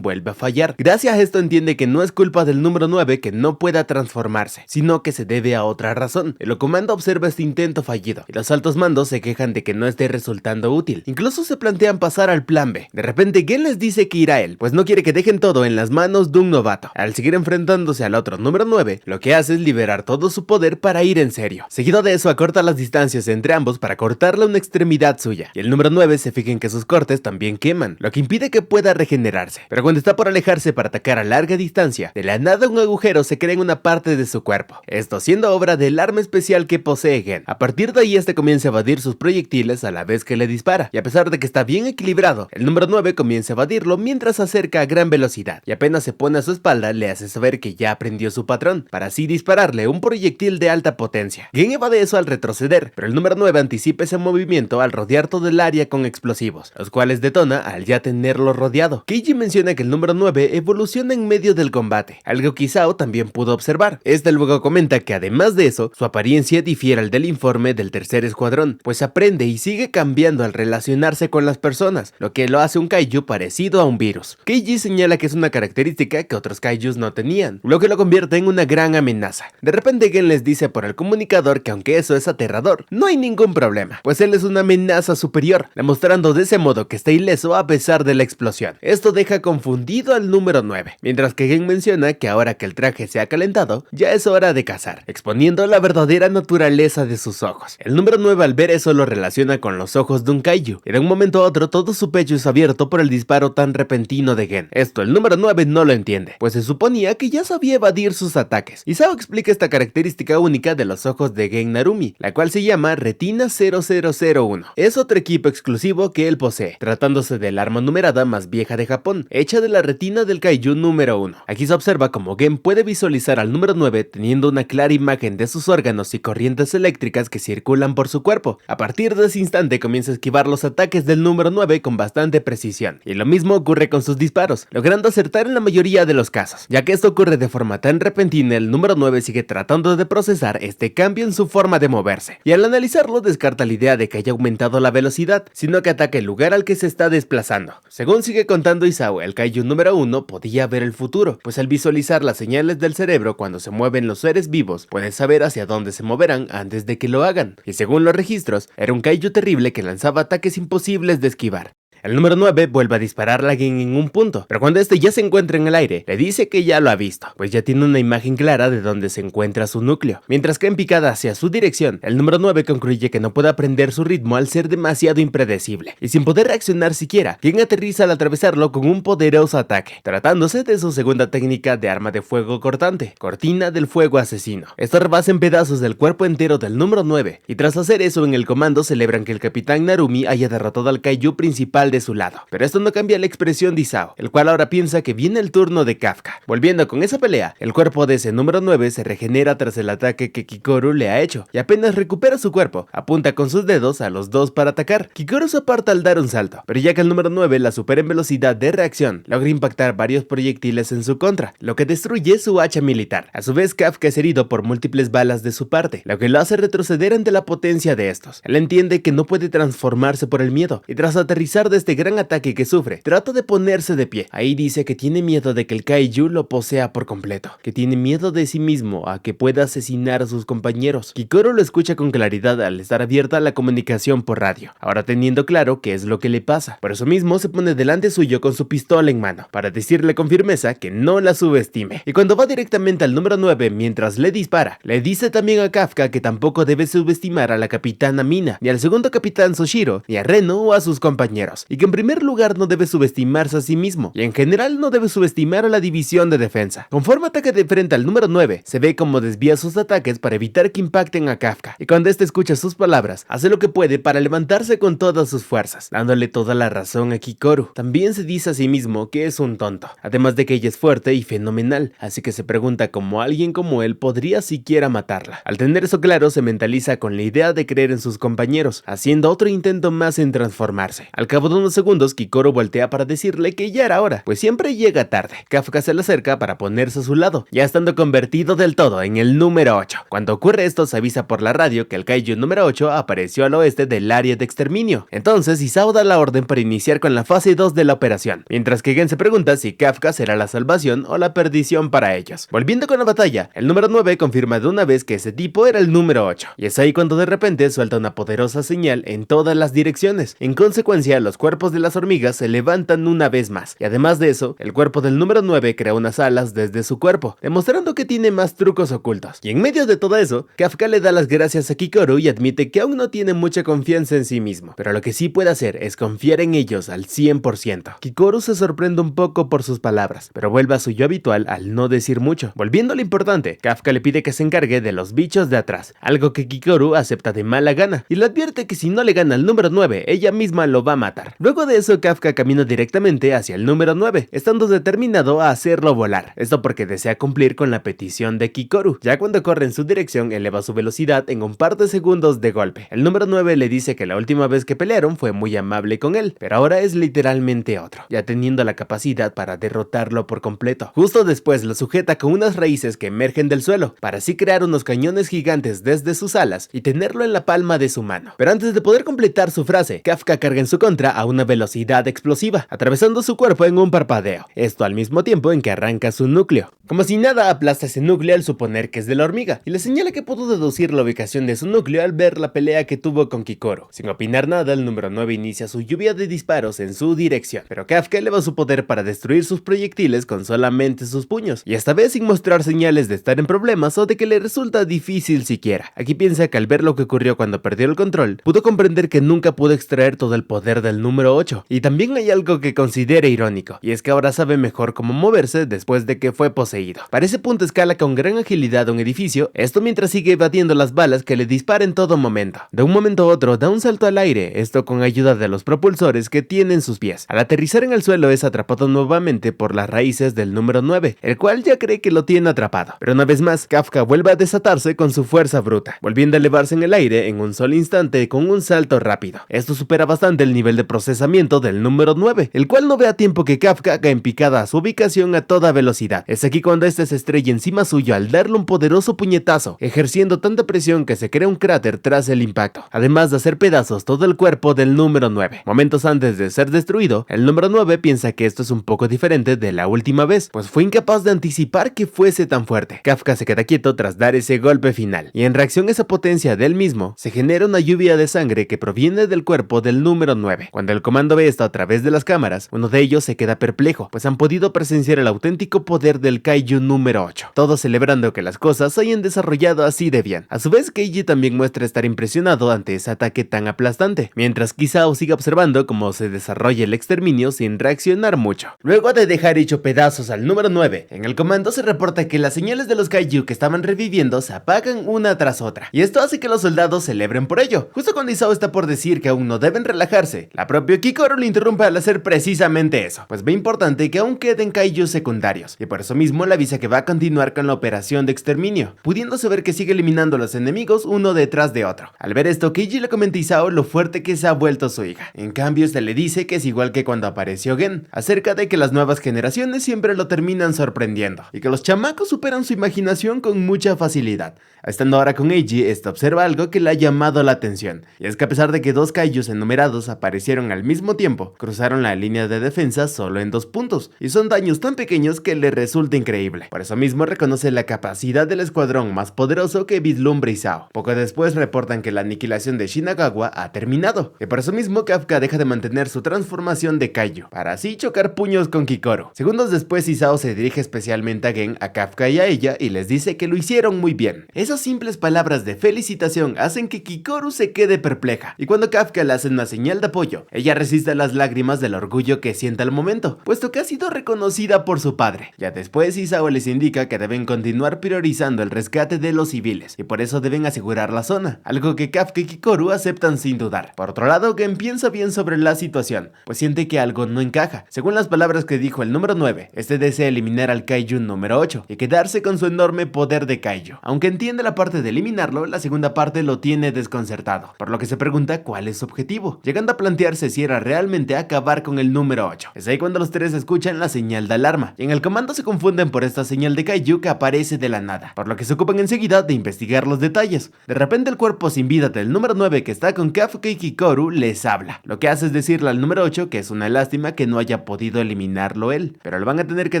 vuelve a fallar. Gracias a esto entiende que no es culpa del número 9 que no pueda transformarse, sino que se debe a otra razón. El comando observa este intento fallido, y los altos mandos se quejan de que no esté resultando útil. Incluso se plantean pasar al plan B. De repente Gen les dice que irá él, pues no quiere que dejen todo en las manos de un novato. Al seguir enfrentándose al otro número 9, lo que hace es liberar todo su poder para ir en serio. Seguido de eso, acorta las distancias entre ambos para cortarle una extremidad suya, y el número 9 se fija en que sus cortes también queman, lo que impide que pueda regenerarse. Pero cuando está por alejarse para atacar a larga distancia, de la nada un agujero se crea en una parte de su cuerpo, esto siendo obra del arma especial que posee Gen. A partir de ahí este comienza a evadir sus proyectiles a la vez que le dispara, y a pesar de que está bien equilibrado, el número 9 comienza a evadirlo mientras se acerca a gran velocidad, y apenas se pone a su espalda le hace saber que ya aprendió su patrón, para así dispararle un proyectil de alta potencia. Gen evade eso al retroceder, pero el número 9 anticipa ese movimiento al rodear todo el área con explosivos, los cuales detona al ya tenerlo rodeado. ¿Qué Keiji menciona que el número 9 evoluciona en medio del combate, algo que Isao también pudo observar. Este luego comenta que además de eso, su apariencia difiere al del informe del tercer escuadrón, pues aprende y sigue cambiando al relacionarse con las personas, lo que lo hace un kaiju parecido a un virus. Keiji señala que es una característica que otros kaijus no tenían, lo que lo convierte en una gran amenaza. De repente Gen les dice por el comunicador que aunque eso es aterrador, no hay ningún problema, pues él es una amenaza superior, demostrando de ese modo que está ileso a pesar de la explosión. Esto deja confundido al número 9, mientras que Gen menciona que ahora que el traje se ha calentado, ya es hora de cazar, exponiendo la verdadera naturaleza de sus ojos. El número 9 al ver eso lo relaciona con los ojos de un kaiju, y de un momento a otro todo su pecho es abierto por el disparo tan repentino de Gen. Esto el número 9 no lo entiende, pues se suponía que ya sabía evadir sus ataques. Isao explica esta característica única de los ojos de Gen Narumi, la cual se llama Retina 0001. Es otro equipo exclusivo que él posee, tratándose del arma numerada más vieja de Japón, hecha de la retina del kaiju número 1. Aquí se observa como Gen puede visualizar al número 9 teniendo una clara imagen de sus órganos y corrientes eléctricas que circulan por su cuerpo. A partir de ese instante comienza a esquivar los ataques del número 9 con bastante precisión, y lo mismo ocurre con sus disparos, logrando acertar en la mayoría de los casos. Ya que esto ocurre de forma tan repentina, el número 9 sigue tratando de procesar este cambio en su forma de moverse, y al analizarlo descarta la idea de que haya aumentado la velocidad, sino que ataca el lugar al que se está desplazando. Según sigue contando Isao, el kaiju número 1 podía ver el futuro, pues al visualizar las señales del cerebro cuando se mueven los seres vivos, puede saber hacia dónde se moverán antes de que lo hagan, y según los registros, era un kaiju terrible que lanzaba ataques imposibles de esquivar. El número 9 vuelve a dispararle a Gen en un punto, pero cuando este ya se encuentra en el aire, le dice que ya lo ha visto, pues ya tiene una imagen clara de dónde se encuentra su núcleo. Mientras que en picada hacia su dirección, el número 9 concluye que no puede aprender su ritmo al ser demasiado impredecible, y sin poder reaccionar siquiera, Gen aterriza al atravesarlo con un poderoso ataque, tratándose de su segunda técnica de arma de fuego cortante, Cortina del Fuego Asesino. Esto rebasa en pedazos del cuerpo entero del número 9, y tras hacer eso en el comando celebran que el capitán Narumi haya derrotado al kaiju principal de su lado. Pero esto no cambia la expresión de Isao, el cual ahora piensa que viene el turno de Kafka. Volviendo con esa pelea, el cuerpo de ese número 9 se regenera tras el ataque que Kikoru le ha hecho, y apenas recupera su cuerpo, apunta con sus dedos a los dos para atacar. Kikoru se aparta al dar un salto, pero ya que el número 9 la supera en velocidad de reacción, logra impactar varios proyectiles en su contra, lo que destruye su hacha militar. A su vez, Kafka es herido por múltiples balas de su parte, lo que lo hace retroceder ante la potencia de estos. Él entiende que no puede transformarse por el miedo, y tras aterrizar de este gran ataque que sufre, trata de ponerse de pie. Ahí dice que tiene miedo de que el kaiju lo posea por completo, que tiene miedo de sí mismo a que pueda asesinar a sus compañeros. Kikoru lo escucha con claridad al estar abierta la comunicación por radio, ahora teniendo claro qué es lo que le pasa. Por eso mismo se pone delante suyo con su pistola en mano, para decirle con firmeza que no la subestime. Y cuando va directamente al número 9 mientras le dispara, le dice también a Kafka que tampoco debe subestimar a la capitana Mina, ni al segundo capitán Soshiro, ni a Reno o a sus compañeros, y que en primer lugar no debe subestimarse a sí mismo, y en general no debe subestimar a la división de defensa. Conforme ataca de frente al número 9, se ve como desvía sus ataques para evitar que impacten a Kafka, y cuando este escucha sus palabras, hace lo que puede para levantarse con todas sus fuerzas, dándole toda la razón a Kikoru. También se dice a sí mismo que es un tonto, además de que ella es fuerte y fenomenal, así que se pregunta cómo alguien como él podría siquiera matarla. Al tener eso claro, se mentaliza con la idea de creer en sus compañeros, haciendo otro intento más en transformarse. Al cabo de unos segundos, Kikoru voltea para decirle que ya era hora, pues siempre llega tarde. Kafka se le acerca para ponerse a su lado, ya estando convertido del todo en el número 8. Cuando ocurre esto, se avisa por la radio que el kaiju número 8 apareció al oeste del área de exterminio. Entonces Isao da la orden para iniciar con la fase 2 de la operación, mientras que Gen se pregunta si Kafka será la salvación o la perdición para ellos. Volviendo con la batalla, el número 9 confirma de una vez que ese tipo era el número 8, y es ahí cuando de repente suelta una poderosa señal en todas las direcciones. En consecuencia, los cuerpos de las hormigas se levantan una vez más, y además de eso, el cuerpo del número 9 crea unas alas desde su cuerpo, demostrando que tiene más trucos ocultos. Y en medio de todo eso, Kafka le da las gracias a Kikoru y admite que aún no tiene mucha confianza en sí mismo, pero lo que sí puede hacer es confiar en ellos al 100%. Kikoru se sorprende un poco por sus palabras, pero vuelve a su yo habitual al no decir mucho. Volviendo a lo importante, Kafka le pide que se encargue de los bichos de atrás, algo que Kikoru acepta de mala gana, y le advierte que si no le gana al número 9, ella misma lo va a matar. volar. Luego de eso, Kafka camina directamente hacia el número 9, estando determinado a hacerlo volar. Esto porque desea cumplir con la petición de Kikoru. Ya cuando corre en su dirección, eleva su velocidad en un par de segundos de golpe. El número 9 le dice que la última vez que pelearon fue muy amable con él, pero ahora es literalmente otro, ya teniendo la capacidad para derrotarlo por completo. Justo después lo sujeta con unas raíces que emergen del suelo, para así crear unos cañones gigantes desde sus alas y tenerlo en la palma de su mano. Pero antes de poder completar su frase, Kafka carga en su contra a una velocidad explosiva, atravesando su cuerpo en un parpadeo, esto al mismo tiempo en que arranca su núcleo. Como si nada, aplasta ese núcleo al suponer que es de la hormiga, y le señala que pudo deducir la ubicación de su núcleo al ver la pelea que tuvo con Kikoru. Sin opinar nada, el número 9 inicia su lluvia de disparos en su dirección, pero Kafka eleva su poder para destruir sus proyectiles con solamente sus puños, y esta vez sin mostrar señales de estar en problemas o de que le resulta difícil siquiera. Aquí piensa que al ver lo que ocurrió cuando perdió el control, pudo comprender que nunca pudo extraer todo el poder del número 8, y también hay algo que considera irónico, y es que ahora sabe mejor cómo moverse después de que fue poseído. Para ese punto escala con gran agilidad un edificio, esto mientras sigue evadiendo las balas que le dispara en todo momento. De un momento a otro da un salto al aire, esto con ayuda de los propulsores que tiene en sus pies. Al aterrizar en el suelo es atrapado nuevamente por las raíces del número 9, el cual ya cree que lo tiene atrapado. Pero una vez más, Kafka vuelve a desatarse con su fuerza bruta, volviendo a elevarse en el aire en un solo instante con un salto rápido. Esto supera bastante el nivel de procesamiento del número 9, el cual no ve a tiempo que Kafka haga en picada a su ubicación a toda velocidad. Es aquí cuando este se estrella encima suyo al darle un poderoso puñetazo, ejerciendo tanta presión que se crea un cráter tras el impacto, además de hacer pedazos todo el cuerpo del número 9. Momentos antes de ser destruido, el número 9 piensa que esto es un poco diferente de la última vez, pues fue incapaz de anticipar que fuese tan fuerte. Kafka se queda quieto tras dar ese golpe final, y en reacción a esa potencia del mismo, se genera una lluvia de sangre que proviene del cuerpo del número 9. Cuando el comando ve esto a través de las cámaras, uno de ellos se queda perplejo, pues han podido presenciar el auténtico poder del Kaiju número 8, todos celebrando que las cosas se hayan desarrollado así de bien. A su vez, Keiji también muestra estar impresionado ante ese ataque tan aplastante, mientras Kisao sigue observando cómo se desarrolla el exterminio sin reaccionar mucho. Luego de dejar hecho pedazos al número 9, en el comando se reporta que las señales de los Kaiju que estaban reviviendo se apagan una tras otra, y esto hace que los soldados celebren por ello. Justo cuando Isao está por decir que aún no deben relajarse, la propia Kikoru le interrumpe al hacer precisamente eso, pues ve importante que aún queden Kaiju secundarios, y por eso mismo le avisa que va a continuar con la operación de exterminio, pudiéndose ver que sigue eliminando a los enemigos uno detrás de otro. Al ver esto, Keiji le comenta a Isao lo fuerte que se ha vuelto su hija. En cambio, este le dice que es igual que cuando apareció Gen, acerca de que las nuevas generaciones siempre lo terminan sorprendiendo, y que los chamacos superan su imaginación con mucha facilidad. Estando ahora con Eiji, este observa algo que le ha llamado la atención, y es que a pesar de que dos kaijus enumerados aparecieron al mismo tiempo, cruzaron la línea de defensa solo en 2 puntos, y son daños tan pequeños que le resulta increíble. Por eso mismo reconoce la capacidad del escuadrón más poderoso que vislumbra Isao. Poco después reportan que la aniquilación de Shinagawa ha terminado, y por eso mismo Kafka deja de mantener su transformación de kaiju, para así chocar puños con Kikoru. Segundos después, Isao se dirige especialmente a Gen, a Kafka y a ella, y les dice que lo hicieron muy bien. Esas simples palabras de felicitación hacen que Kikoru se quede perpleja, y cuando Kafka le hace una señal de apoyo, ella resiste las lágrimas del orgullo que siente al momento, puesto que ha sido reconocida por su padre. Ya después, Isao les indica que deben continuar priorizando el rescate de los civiles, y por eso deben asegurar la zona, algo que Kafka y Kikoru aceptan sin dudar. Por otro lado, Gen piensa bien sobre la situación, pues siente que algo no encaja. Según las palabras que dijo el número 9, este desea eliminar al Kaiju número 8 y quedarse con su enorme poder de Kaiju. Aunque entiende la parte de eliminarlo, la segunda parte lo tiene desconcertado, por lo que se pregunta cuál es su objetivo, llegando a plantearse si era realmente acabar con el número 8. Es ahí cuando los tres escuchan la señal de alarma, y en el comando se confunden por esta señal de Kaiju que aparece de la nada, por lo que se ocupan enseguida de investigar los detalles. De repente el cuerpo sin vida del número 9 que está con Kafka y Kikoru les habla. Lo que hace es decirle al número 8 que es una lástima que no haya podido eliminarlo él, pero le van a tener que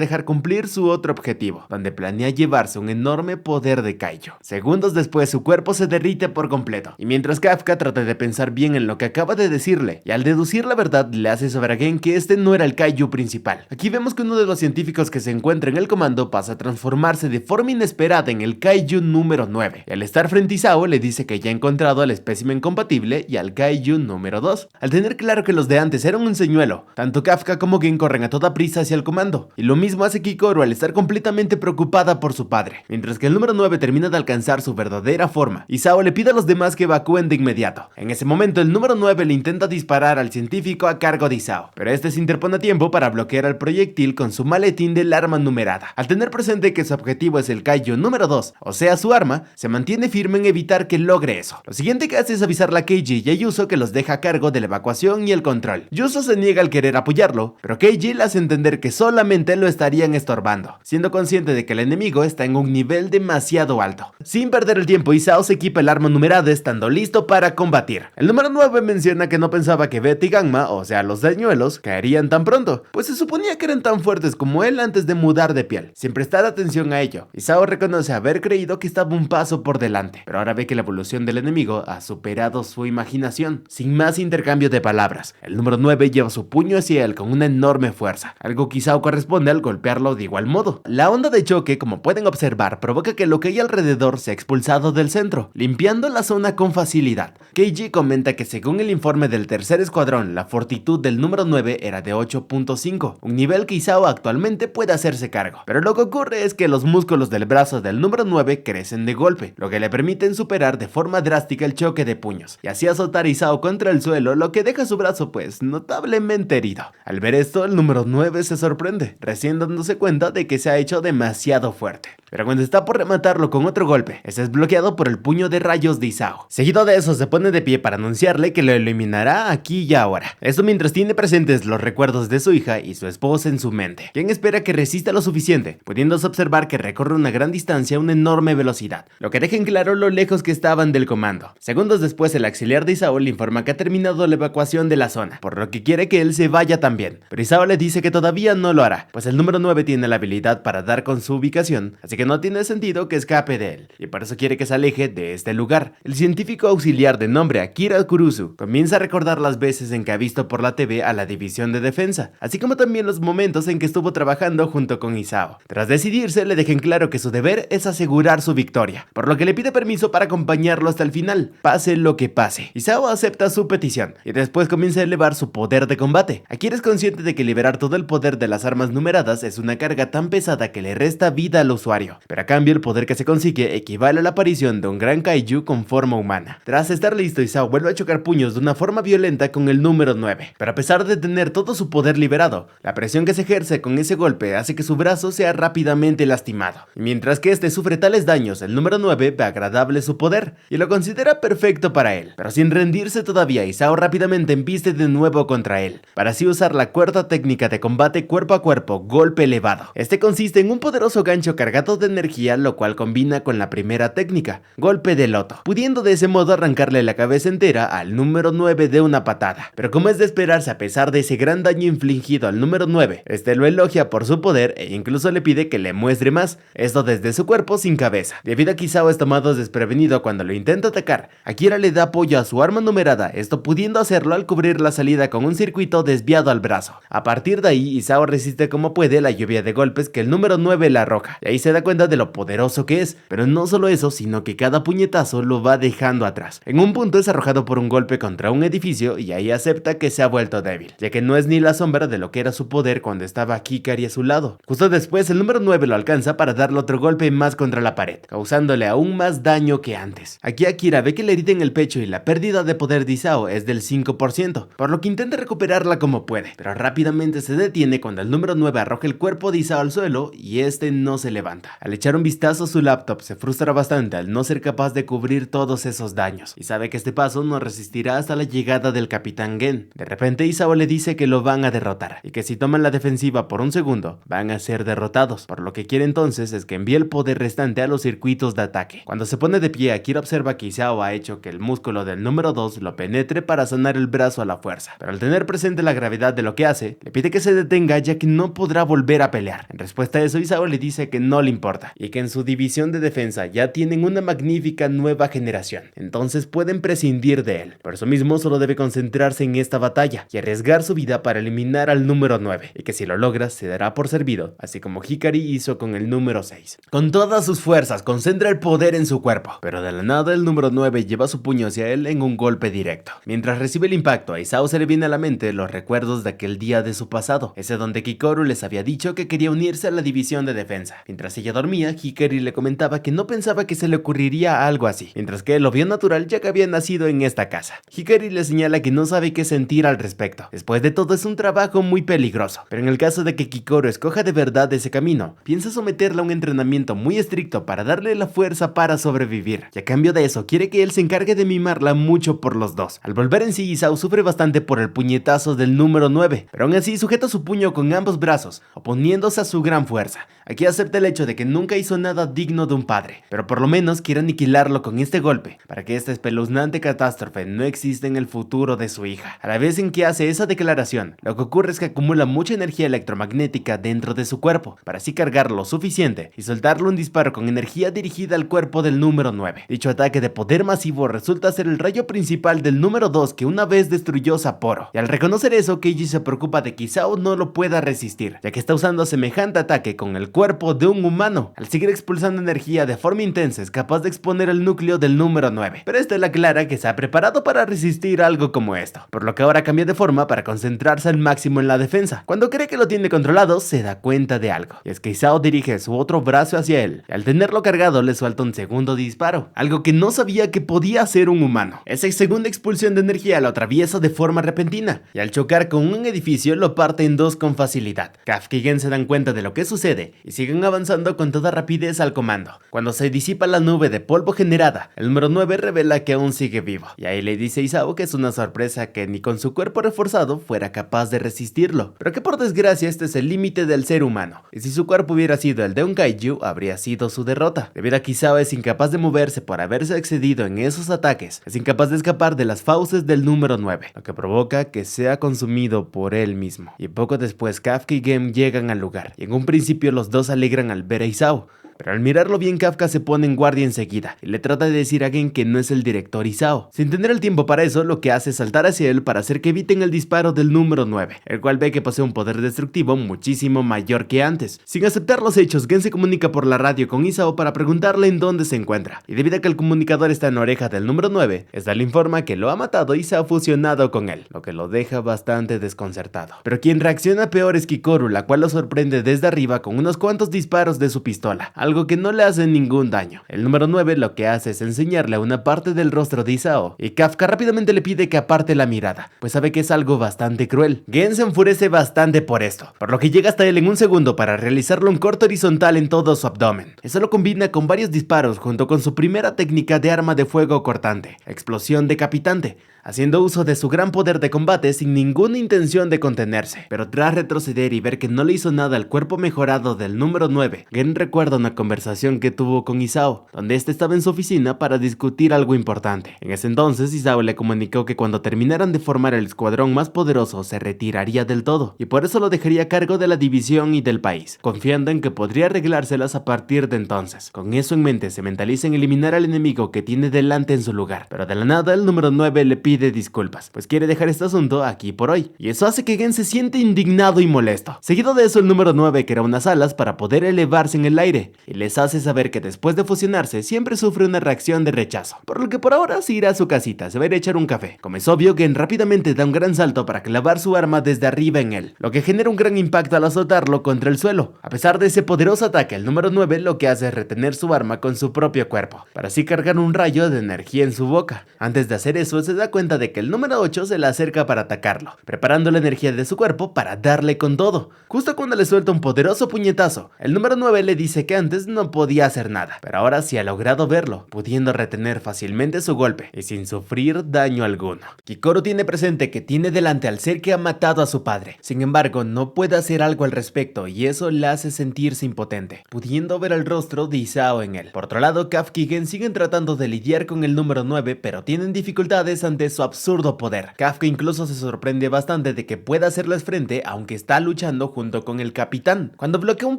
dejar cumplir su otro objetivo, donde planea llevarse un enorme poder de Kaiju. Segundos después su cuerpo se derrite por completo, y mientras Kafka trata de pensar bien en lo que acaba de decirle, y al deducir la verdad le hace saber a Gen que este no era el Kaiju principal. Aquí vemos que uno de los científicos que se encuentra en el comando pasa a transformarse de forma inesperada en el Kaiju número 9, y al estar frente a Isao le dice que ya ha encontrado al espécimen compatible y al Kaiju número 2. Al tener claro que los de antes eran un señuelo, tanto Kafka como Gen corren a toda prisa hacia el comando, y lo mismo hace Kikoru al estar completamente preocupada por su padre. Mientras que el número 9 termina de alcanzar su verdadera forma, Isao le pide a los demás que evacúen de inmediato. En ese momento el número 9 le intenta disparar al científico a cargo de Isao, pero este se interpone a tiempo para bloquear al proyectil con su maletín del arma numerada. Al tener presente que su objetivo es el Kaiju número 2, o sea su arma, se mantiene firme en evitar que logre eso. Lo siguiente que hace es avisarle a Keiji y a Yuzo que los deja a cargo de la evacuación y el control. Yuzo se niega al querer apoyarlo, pero Keiji le hace entender que solamente lo estarían estorbando, siendo consciente de que el enemigo está en un nivel demasiado alto. Sin perder el tiempo, Isao se equipa el arma numerada estando listo para combatir. El número 9 menciona que no pensaba que Veta y Gamma, o sea los dañuelos, caerían tan pronto, pues se suponía que eran tan fuertes como él antes de mudar de piel. Sin prestar atención a ello, Isao reconoce haber creído que estaba un paso por delante, pero ahora ve que la evolución del enemigo ha superado su imaginación. Sin más intercambio de palabras, el número 9 lleva su puño hacia él con una enorme fuerza, algo que Isao corresponde al golpearlo de igual modo. La onda de choque, como pueden observar, provoca que lo que hay alrededor sea expulsado del centro, limpiando la zona con facilidad. Keiji comenta que según el informe del tercer escuadrón, la fortitud del número 9 era de 8.5, un nivel que Isao actualmente puede hacerse cargo. Pero lo que ocurre es que los músculos del brazo del número 9 crecen de golpe, lo que le permiten superar de forma drástica el choque de puños, y así azotar a Isao contra el suelo, lo que deja su brazo pues notablemente herido. Al ver esto, el número 9 se sorprende, recién dándose cuenta de que se ha hecho demasiado fuerte. Pero cuando está por rematarlo con otro golpe, este es bloqueado por el puño de rayos de Isao. Seguido de eso, se pone de pie para anunciarle que lo eliminará aquí y ahora. Esto mientras tiene presentes los recuerdos de su hija y su esposa en su mente, quien espera que resista lo suficiente, pudiéndose observar que recorre una gran distancia a una enorme velocidad, lo que deja en claro lo lejos que estaban del comando. Segundos después, el auxiliar de Isao le informa que ha terminado la evacuación de la zona, por lo que quiere que él se vaya también, pero Isao le dice que todavía no lo hará, pues el número 9 tiene la habilidad para dar con su ubicación, así que no tiene sentido que escape de él, y por eso quiere que se aleje de este lugar. El científico auxiliar de nombre Akira Kurusu comienza a recordar las veces en que ha visto por la TV a la división de defensa, así como también los momentos en que estuvo trabajando junto con Isao. Tras decidirse, le deja en claro que su deber es asegurar su victoria, por lo que le pide permiso para acompañarlo hasta el final, pase lo que pase. Isao acepta su petición, y después comienza a elevar su poder de combate. Akira es consciente de que liberar todo el poder de las armas numeradas es una carga tan pesada que le resta vida al usuario, pero a cambio el poder que se consigue equivale a la aparición de un gran kaiju con forma humana. Tras estar listo, Isao vuelve a chocar puños de una forma violenta con el número 9, pero a pesar de tener todo su poder liberado, la presión que se ejerce con ese golpe hace que su brazo sea rápidamente lastimado. Y mientras que este sufre tales daños, el número 9 ve agradable su poder y lo considera perfecto para él, pero sin rendirse todavía, Isao rápidamente embiste de nuevo contra él, para así usar la cuarta técnica de combate cuerpo a cuerpo, golpe elevado. Este consiste en un poderoso gancho cargado de energía, lo cual combina con la primera técnica, golpe de loto, pudiendo de ese modo arrancarle la cabeza entera al número 9 de una patada. Pero como es de esperarse, a pesar de ese gran daño infligido al número 9, este lo elogia por su poder e incluso le pide que le muestre más, esto desde su cuerpo sin cabeza. Debido a que Isao es tomado desprevenido cuando lo intenta atacar, Akira le da apoyo a su arma numerada, esto pudiendo hacerlo al cubrir la salida con un circuito desviado al brazo. A partir de ahí, Isao resiste como puede la lluvia de golpes que el número 9 le arroja, y ahí se da cuenta de lo poderoso que es, pero no solo eso, sino que cada puñetazo lo va dejando atrás. En un punto es arrojado por un golpe contra un edificio y ahí acepta que se ha vuelto débil, ya que no es ni la sombra de lo que era su poder cuando estaba Hikari a su lado. Justo después, el número 9 lo alcanza para darle otro golpe más contra la pared, causándole aún más daño que antes. Aquí Akira ve que la herida en el pecho y la pérdida de poder de Isao es del 5%, por lo que intenta recuperarla como puede, pero rápidamente se detiene cuando el número 9 arroja el cuerpo de Isao al suelo y este no se levanta. Al echar un vistazo a su laptop, se frustra bastante al no ser capaz de cubrir todos esos daños, y sabe que este paso no resistirá hasta la llegada del Capitán Gen. De repente Isao le dice que lo van a derrotar, y que si toman la defensiva por un segundo, van a ser derrotados, por lo que quiere entonces es que envíe el poder restante a los circuitos de ataque. Cuando se pone de pie, Akira observa que Isao ha hecho que el músculo del número 2 lo penetre para sanar el brazo a la fuerza, pero al tener presente la gravedad de lo que hace, le pide que se detenga ya que no podrá volver a pelear. En respuesta a eso, Isao le dice que no le importa, y que en su división de defensa ya tienen una magnífica nueva generación, entonces pueden prescindir de él. Por eso mismo solo debe concentrarse en esta batalla y arriesgar su vida para eliminar al número 9, y que si lo logra se dará por servido, así como Hikari hizo con el número 6. Con todas sus fuerzas concentra el poder en su cuerpo, pero de la nada el número 9 lleva su puño hacia él en un golpe directo. Mientras recibe el impacto, a Isao se le viene a la mente los recuerdos de aquel día de su pasado, ese donde Kikoru les había dicho que quería unirse a la división de defensa. Mientras ella dormía, Hikari le comentaba que no pensaba que se le ocurriría algo así, mientras que él lo vio natural ya que había nacido en esta casa. Hikari le señala que no sabe qué sentir al respecto. Después de todo es un trabajo muy peligroso, pero en el caso de que Kikoru escoja de verdad ese camino, piensa someterla a un entrenamiento muy estricto para darle la fuerza para sobrevivir, y a cambio de eso quiere que él se encargue de mimarla mucho por los dos. Al volver en sí, Isao sufre bastante por el puñetazo del número 9, pero aún así sujeta su puño con ambos brazos, oponiéndose a su gran fuerza. Aquí acepta el hecho de que nunca hizo nada digno de un padre, pero por lo menos quiere aniquilarlo con este golpe, para que esta espeluznante catástrofe no exista en el futuro de su hija. A la vez en que hace esa declaración, lo que ocurre es que acumula mucha energía electromagnética dentro de su cuerpo, para así cargar lo suficiente y soltarle un disparo con energía dirigida al cuerpo del número 9. Dicho ataque de poder masivo resulta ser el rayo principal del número 2 que una vez destruyó Sapporo, y al reconocer eso, Keiji se preocupa de que Isao no lo pueda resistir, ya que está usando semejante ataque con el cuerpo de un humano. Al seguir expulsando energía de forma intensa es capaz de exponer el núcleo del número 9, pero esto le aclara que se ha preparado para resistir algo como esto, por lo que ahora cambia de forma para concentrarse al máximo en la defensa. Cuando cree que lo tiene controlado, se da cuenta de algo, y es que Isao dirige su otro brazo hacia él, y al tenerlo cargado le suelta un segundo disparo, algo que no sabía que podía hacer un humano. Esa segunda expulsión de energía lo atraviesa de forma repentina, y al chocar con un edificio lo parte en dos con facilidad. Kafka y Gen se dan cuenta de lo que sucede y siguen avanzando con toda rapidez al comando. Cuando se disipa la nube de polvo generada, el número 9 revela que aún sigue vivo, y ahí le dice a Isao que es una sorpresa que ni con su cuerpo reforzado fuera capaz de resistirlo, pero que por desgracia este es el límite del ser humano, y si su cuerpo hubiera sido el de un kaiju, habría sido su derrota. Debido a que Isao es incapaz de moverse por haberse excedido en esos ataques, es incapaz de escapar de las fauces del número 9, lo que provoca que sea consumido por él mismo. Y poco después Kafka y Gen llegan al lugar, y en un principio los dos se alegran al ver a Isao, pero al mirarlo bien Kafka se pone en guardia enseguida y le trata de decir a Gen que no es el director Isao. Sin tener el tiempo para eso, lo que hace es saltar hacia él para hacer que eviten el disparo del número 9, el cual ve que posee un poder destructivo muchísimo mayor que antes. Sin aceptar los hechos, Gen se comunica por la radio con Isao para preguntarle en dónde se encuentra, y debido a que el comunicador está en la oreja del número 9, esta le informa que lo ha matado y se ha fusionado con él, lo que lo deja bastante desconcertado. Pero quien reacciona peor es Kikoru, la cual lo sorprende desde arriba con unos cuantos disparos de su pistola, algo que no le hace ningún daño. El número 9 lo que hace es enseñarle a una parte del rostro de Isao, y Kafka rápidamente le pide que aparte la mirada, pues sabe que es algo bastante cruel. Gen se enfurece bastante por esto, por lo que llega hasta él en un segundo para realizarle un corte horizontal en todo su abdomen. Eso lo combina con varios disparos junto con su primera técnica de arma de fuego cortante, explosión decapitante, haciendo uso de su gran poder de combate sin ninguna intención de contenerse. Pero tras retroceder y ver que no le hizo nada al cuerpo mejorado del número 9, Gen recuerda una conversación que tuvo con Isao, donde este estaba en su oficina para discutir algo importante. En ese entonces Isao le comunicó que cuando terminaran de formar el escuadrón más poderoso se retiraría del todo, y por eso lo dejaría a cargo de la división y del país, confiando en que podría arreglárselas a partir de entonces. Con eso en mente se mentaliza en eliminar al enemigo que tiene delante en su lugar, pero de la nada el número 9 le pide disculpas, pues quiere dejar este asunto aquí por hoy, y eso hace que Gen se siente indignado y molesto. Seguido de eso el número 9 crea unas alas para poder elevarse en el aire, y les hace saber que después de fusionarse siempre sufre una reacción de rechazo, por lo que por ahora se irá a su casita, se va a ir a echar un café. Como es obvio, Gen rápidamente da un gran salto para clavar su arma desde arriba en él, lo que genera un gran impacto al azotarlo contra el suelo. A pesar de ese poderoso ataque, el número 9 lo que hace es retener su arma con su propio cuerpo, para así cargar un rayo de energía en su boca. Antes de hacer eso, se da cuenta de que el número 8 se le acerca para atacarlo, preparando la energía de su cuerpo para darle con todo. Justo cuando le suelta un poderoso puñetazo, el número 9 le dice que antes no podía hacer nada, pero ahora sí ha logrado verlo, pudiendo retener fácilmente su golpe y sin sufrir daño alguno. Kikoru tiene presente que tiene delante al ser que ha matado a su padre, sin embargo no puede hacer algo al respecto y eso le hace sentirse impotente, pudiendo ver el rostro de Isao en él. Por otro lado, Kafka y Gen siguen tratando de lidiar con el número 9, pero tienen dificultades ante su absurdo poder. Kafka incluso se sorprende bastante de que pueda hacerles frente aunque está luchando junto con el capitán. Cuando bloquea un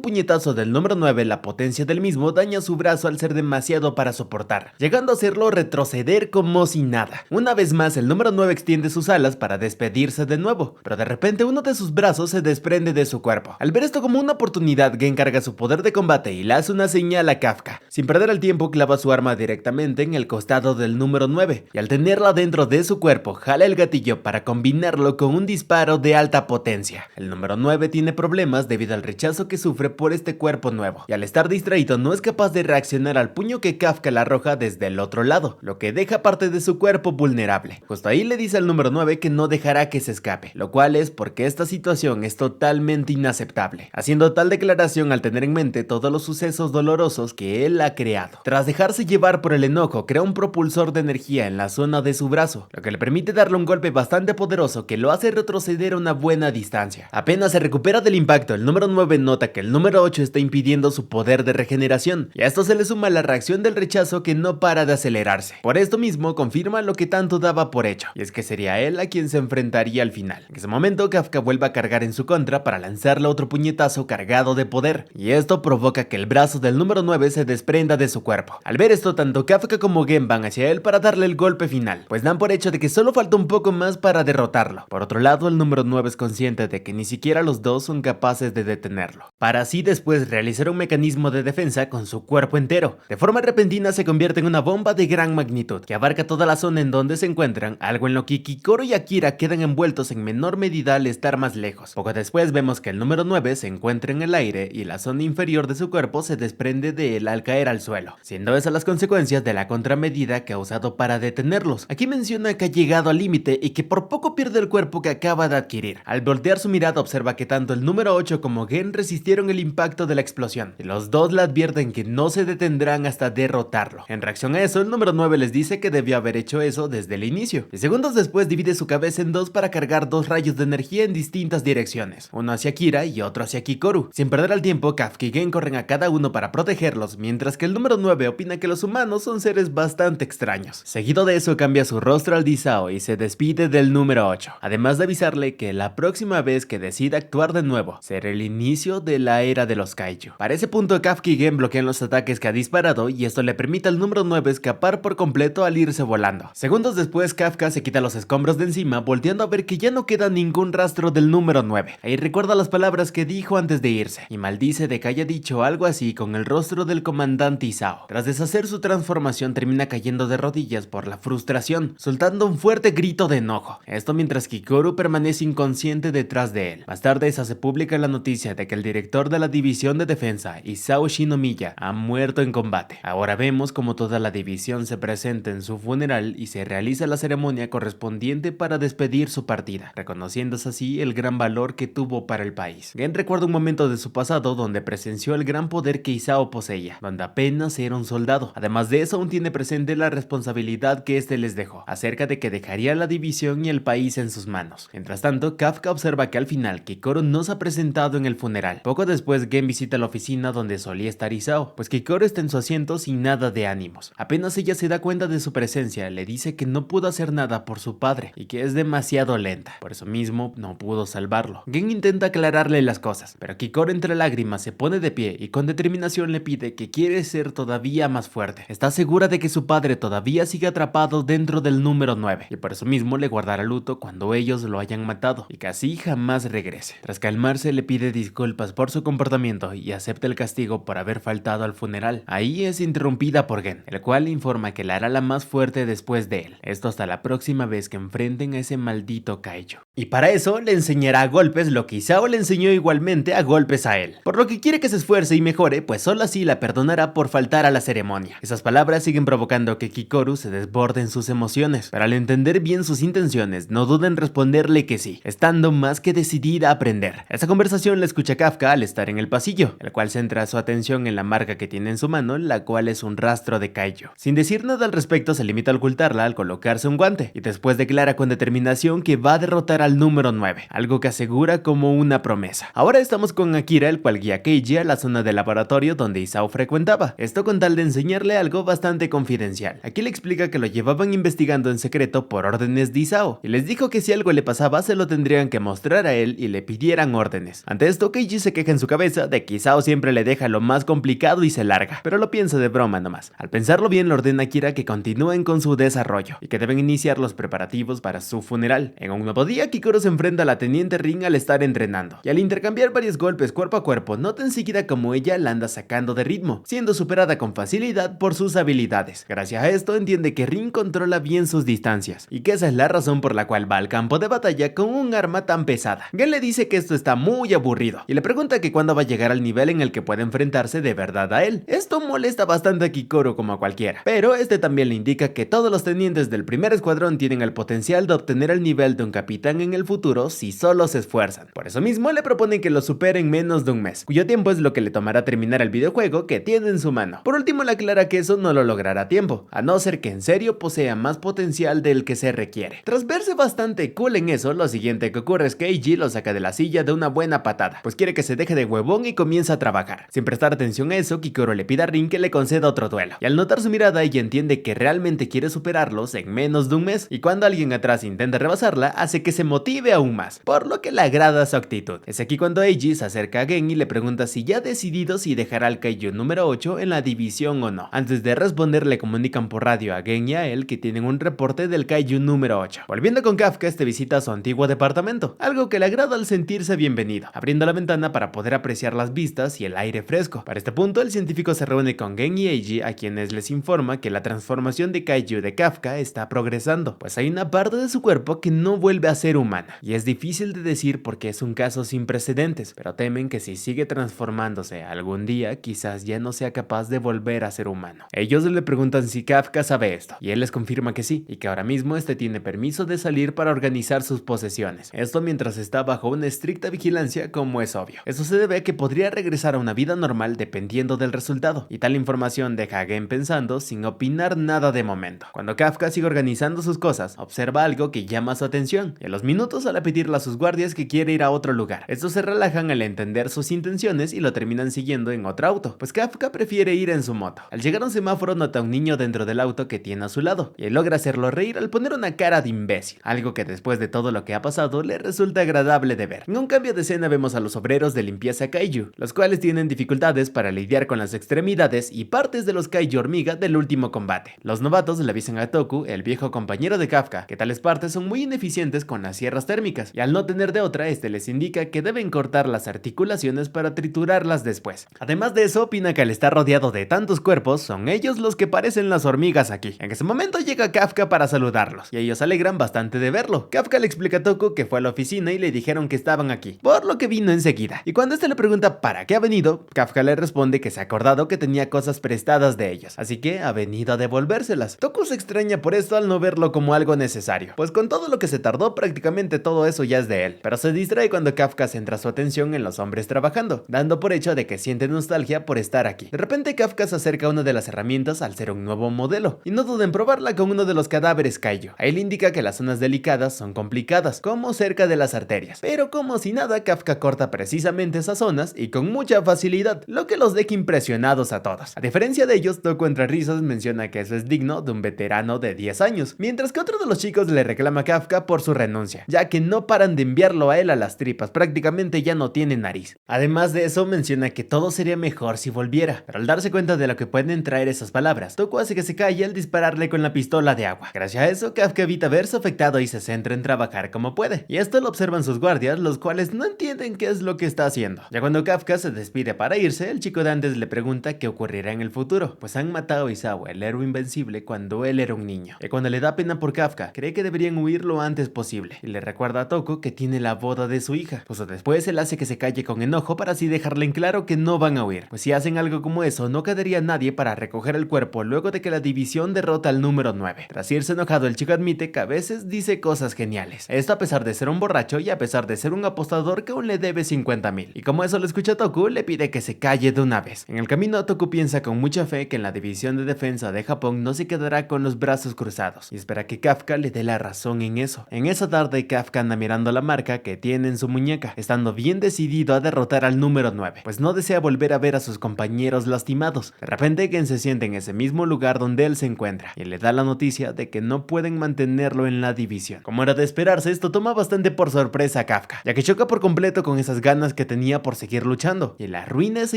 puñetazo del número 9, la potencia del mismo daña su brazo al ser demasiado para soportar, llegando a hacerlo retroceder como si nada. Una vez más el número 9 extiende sus alas para despedirse de nuevo, pero de repente uno de sus brazos se desprende de su cuerpo. Al ver esto como una oportunidad, Gen carga su poder de combate y le hace una señal a Kafka. Sin perder el tiempo, clava su arma directamente en el costado del número 9, y al tenerla dentro de su cuerpo, jala el gatillo para combinarlo con un disparo de alta potencia. El número 9 tiene problemas debido al rechazo que sufre por este cuerpo nuevo, y al estar distraído no es capaz de reaccionar al puño que Kafka le arroja desde el otro lado, lo que deja parte de su cuerpo vulnerable. Justo ahí le dice al número 9 que no dejará que se escape, lo cual es porque esta situación es totalmente inaceptable, haciendo tal declaración al tener en mente todos los sucesos dolorosos que él ha creado. Tras dejarse llevar por el enojo, crea un propulsor de energía en la zona de su brazo, lo que le permite darle un golpe bastante poderoso que lo hace retroceder a una buena distancia. Apenas se recupera del impacto, el número 9 nota que el número 8 está impidiendo su poder de regeneración, y a esto se le suma la reacción del rechazo que no para de acelerarse. Por esto mismo confirma lo que tanto daba por hecho, y es que sería él a quien se enfrentaría al final. En ese momento Kafka vuelve a cargar en su contra para lanzarle otro puñetazo cargado de poder, y esto provoca que el brazo del número 9 se desprenda de su cuerpo. Al ver esto, tanto Kafka como Gen van hacia él para darle el golpe final, pues dan por hecho de que solo falta un poco más para derrotarlo. Por otro lado, el número 9 es consciente de que ni siquiera los dos son capaces de detenerlo, para así después realizar un mecanismo de defensa con su cuerpo entero. De forma repentina se convierte en una bomba de gran magnitud que abarca toda la zona en donde se encuentran, algo en lo que Kikoro y Akira quedan envueltos en menor medida al estar más lejos. Poco después vemos que el número 9 se encuentra en el aire y la zona inferior de su cuerpo se desprende de él al caer al suelo, siendo esas las consecuencias de la contramedida que ha usado para detenerlos. Aquí menciona que ha llegado al límite y que por poco pierde el cuerpo que acaba de adquirir. Al voltear su mirada observa que tanto el número 8 como Gen resistieron el impacto de la explosión, y los dos le advierten que no se detendrán hasta derrotarlo. En reacción a eso, el número 9 les dice que debió haber hecho eso desde el inicio, y segundos después divide su cabeza en dos para cargar dos rayos de energía en distintas direcciones, uno hacia Kira y otro hacia Kikoru. Sin perder el tiempo, Kafka y Gen corren a cada uno para protegerlos, mientras que el número 9 opina que los humanos son seres bastante extraños. Seguido de eso cambia su rostro al Disao y se despide del número 8, además de avisarle que la próxima vez que decida actuar de nuevo será el inicio de la era de los Kaiju. Para ese punto, Kafka y Gen bloquean los ataques que ha disparado y esto le permite al número 9 escapar por completo al irse volando. Segundos después, Kafka se quita los escombros de encima, volteando a ver que ya no queda ningún rastro del número 9. Ahí recuerda las palabras que dijo antes de irse y maldice de que haya dicho algo así con el rostro del comandante Isao. Tras deshacer su transformación, termina cayendo de rodillas por la frustración, soltando un fuerte grito de enojo. Esto mientras Kikoru permanece inconsciente detrás de él. Más tarde se hace pública la noticia de que el director de la división de defensa, Isao Shinomiya, ha muerto en combate. Ahora vemos como toda la división se presenta en su funeral y se realiza la ceremonia correspondiente para despedir su partida, reconociéndose así el gran valor que tuvo para el país. Gen recuerda un momento de su pasado donde presenció el gran poder que Isao poseía, donde apenas era un soldado. Además de eso, aún tiene presente la responsabilidad que este les dejó, acerca de que dejaría la división y el país en sus manos. Mientras tanto, Kafka observa que al final Kikoru no se ha presentado en el funeral. Poco después, Gen visita la oficina donde solía estar Isao, pues Kikoru está en su asiento sin nada de ánimos. Apenas ella se da cuenta de su presencia, le dice que no pudo hacer nada por su padre y que es demasiado lenta, por eso mismo no pudo salvarlo. Gen intenta aclararle las cosas, pero Kikoru entre lágrimas se pone de pie y con determinación le pide que quiere ser todavía más fuerte. Está segura de que su padre todavía sigue atrapado dentro del número 9 y por eso mismo le guardará luto cuando ellos lo hayan matado y que así jamás regrese. Tras calmarse, le pide disculpas por su comportamiento y acepta el castigo por haber faltado al funeral. Ahí es interrumpida por Gen, el cual le informa que la hará la más fuerte después de él. Esto hasta la próxima vez que enfrenten a ese maldito Kaiju. Y para eso le enseñará a golpes lo que Isao le enseñó igualmente a golpes a él. Por lo que quiere que se esfuerce y mejore, pues solo así la perdonará por faltar a la ceremonia. Esas palabras siguen provocando que Kikoru se desborde en sus emociones, pero al entender bien sus intenciones, no duda en responderle que sí, estando más que decidida a aprender. Esa conversación la escucha Kafka al estar en el pasillo, el cual centra su atención en la marca que tiene en su mano, la cual es un rastro de Kaiju. Sin decir nada al respecto, se limita a ocultarla al colocarse un guante, y después declara con determinación que va a derrotar al número 9, algo que asegura como una promesa. Ahora estamos con Akira, el cual guía a Keiji a la zona del laboratorio donde Isao frecuentaba, esto con tal de enseñarle algo bastante confidencial. Aquí le explica que lo llevaban investigando en secreto por órdenes de Isao, y les dijo que si algo le pasaba se lo tendrían que mostrar a él y le pidieran órdenes. Ante esto, Keiji se queja en su cabeza de que Isao siempre le deja lo más complicado y se larga, pero lo piensa de broma nomás. Al pensarlo bien, le ordena a Akira que continúen con su desarrollo y que deben iniciar los preparativos para su funeral. En un nuevo día, Kikoru se enfrenta a la teniente Rin al estar entrenando, y al intercambiar varios golpes cuerpo a cuerpo, nota enseguida como ella la anda sacando de ritmo, siendo superada con facilidad por sus habilidades. Gracias a esto entiende que Rin controla bien sus distancias, y que esa es la razón por la cual va al campo de batalla con un arma tan pesada. Gen le dice que esto está muy aburrido, y le pregunta que cuándo va a llegar al nivel en el que puede enfrentar enfrentarse de verdad a él. Esto molesta bastante a Kikoro como a cualquiera, pero este también le indica que todos los tenientes del primer escuadrón tienen el potencial de obtener el nivel de un capitán en el futuro si solo se esfuerzan. Por eso mismo le propone que lo supere en menos de un mes, cuyo tiempo es lo que le tomará terminar el videojuego que tiene en su mano. Por último le aclara que eso no lo logrará a tiempo, a no ser que en serio posea más potencial del que se requiere. Tras verse bastante cool en eso, lo siguiente que ocurre es que Eiji lo saca de la silla de una buena patada, pues quiere que se deje de huevón y comienza a trabajar. Sin prestar atención a eso, Kikoro le pide a Rin que le conceda otro duelo, y al notar su mirada ella entiende que realmente quiere superarlos en menos de un mes, y cuando alguien atrás intenta rebasarla, hace que se motive aún más, por lo que le agrada su actitud. Es aquí cuando Eiji se acerca a Gen y le pregunta si ya ha decidido si dejará al Kaiju número 8 en la división o no. Antes de responder le comunican por radio a Gen y a él que tienen un reporte del Kaiju número 8. Volviendo con Kafka, este visita a su antiguo departamento, algo que le agrada al sentirse bienvenido, abriendo la ventana para poder apreciar las vistas y el aire fresco. Para este punto el científico se reúne con Gen y Eiji, a quienes les informa que la transformación de Kaiju de Kafka está progresando, pues hay una parte de su cuerpo que no vuelve a ser humana, y es difícil de decir porque es un caso sin precedentes, pero temen que si sigue transformándose algún día quizás ya no sea capaz de volver a ser humano. Ellos le preguntan si Kafka sabe esto, y él les confirma que sí, y que ahora mismo este tiene permiso de salir para organizar sus posesiones, esto mientras está bajo una estricta vigilancia, como es obvio. Eso se debe a que podría regresar a una vida normal dependiendo del resultado, y tal información deja a Gen pensando sin opinar nada de momento. Cuando Kafka sigue organizando sus cosas, observa algo que llama su atención, y a los minutos al pedirle a sus guardias que quiere ir a otro lugar. Estos se relajan al entender sus intenciones y lo terminan siguiendo en otro auto, pues Kafka prefiere ir en su moto. Al llegar a un semáforo nota a un niño dentro del auto que tiene a su lado, y él logra hacerlo reír al poner una cara de imbécil, algo que después de todo lo que ha pasado le resulta agradable de ver. En un cambio de escena vemos a los obreros de limpieza Kaiju, los cuales tienen dificultades para lidiar con las extremidades y partes de los Kaiju hormiga del último combate. Los novatos le avisan a Toku, el viejo compañero de Kafka, que tales partes son muy ineficientes con las sierras térmicas, y al no tener de otra, este les indica que deben cortar las articulaciones para triturarlas después. Además de eso, opina que al estar rodeado de tantos cuerpos, son ellos los que parecen las hormigas aquí. En ese momento llega Kafka para saludarlos, y ellos se alegran bastante de verlo. Kafka le explica a Toku que fue a la oficina y le dijeron que estaban aquí, por lo que vino enseguida. Y cuando este le pregunta para qué ha venido, Kafka le responde que se ha acordado que tenía cosas prestadas de ellos, así que ha venido a devolvérselas. Toku se extraña por esto al no verlo como algo necesario, pues con todo lo que se tardó prácticamente todo eso ya es de él, pero se distrae cuando Kafka centra su atención en los hombres trabajando, dando por hecho de que siente nostalgia por estar aquí. De repente Kafka se acerca a una de las herramientas al ser un nuevo modelo, y no duda en probarla con uno de los cadáveres Kaiju. Ahí le indica que las zonas delicadas son complicadas, como cerca de las arterias, pero como si nada Kafka corta precisamente esas zonas y con mucha facilidad, lo que los deja impresionados a todos. A diferencia de ellos, Toku entre risas menciona que eso es digno de un veterano de 10 años, mientras que otro de los chicos le reclama a Kafka por su renuncia, ya que no paran de enviarlo a él a las tripas, prácticamente ya no tiene nariz. Además de eso menciona que todo sería mejor si volviera, pero al darse cuenta de lo que pueden traer esas palabras, Toku hace que se calle al dispararle con la pistola de agua. Gracias a eso, Kafka evita verse afectado y se centra en trabajar como puede, y esto lo observan sus guardias, los cuales no entienden qué es lo que está haciendo. Ya cuando Kafka se despide para irse, el chico de antes le pregunta qué ocurrirá en el futuro, pues han matado a Izawa, el héroe invencible, cuando él era un niño. Y cuando le da pena por Kafka, cree que deberían huir lo antes posible, y le recuerda a Toku que tiene la boda de su hija. Pues después él hace que se calle con enojo para así dejarle en claro que no van a huir, pues si hacen algo como eso no quedaría nadie para recoger el cuerpo luego de que la división derrota al número 9. Tras irse enojado, el chico admite que a veces dice cosas geniales, esto a pesar de ser un borracho y a pesar de ser un apostador que aún le debe 50,000, y como eso lo escucha Toku, le pide que se calle de una vez. En el camino, Toku piensa con mucha fe que en la división de defensa de Japón no se quedará con los brazos cruzados, y espera que Kafka le dé la razón en eso. En esa tarde, Kafka anda mirando la marca que tiene en su muñeca, estando bien decidido a derrotar al número 9, pues no desea volver a ver a sus compañeros lastimados. De repente, Gen se siente en ese mismo lugar donde él se encuentra, y le da la noticia de que no pueden mantenerlo en la división. Como era de esperarse, esto toma bastante por sorpresa a Kafka, ya que choca por completo con esas ganas que tenía por seguir luchando, y le arruina esa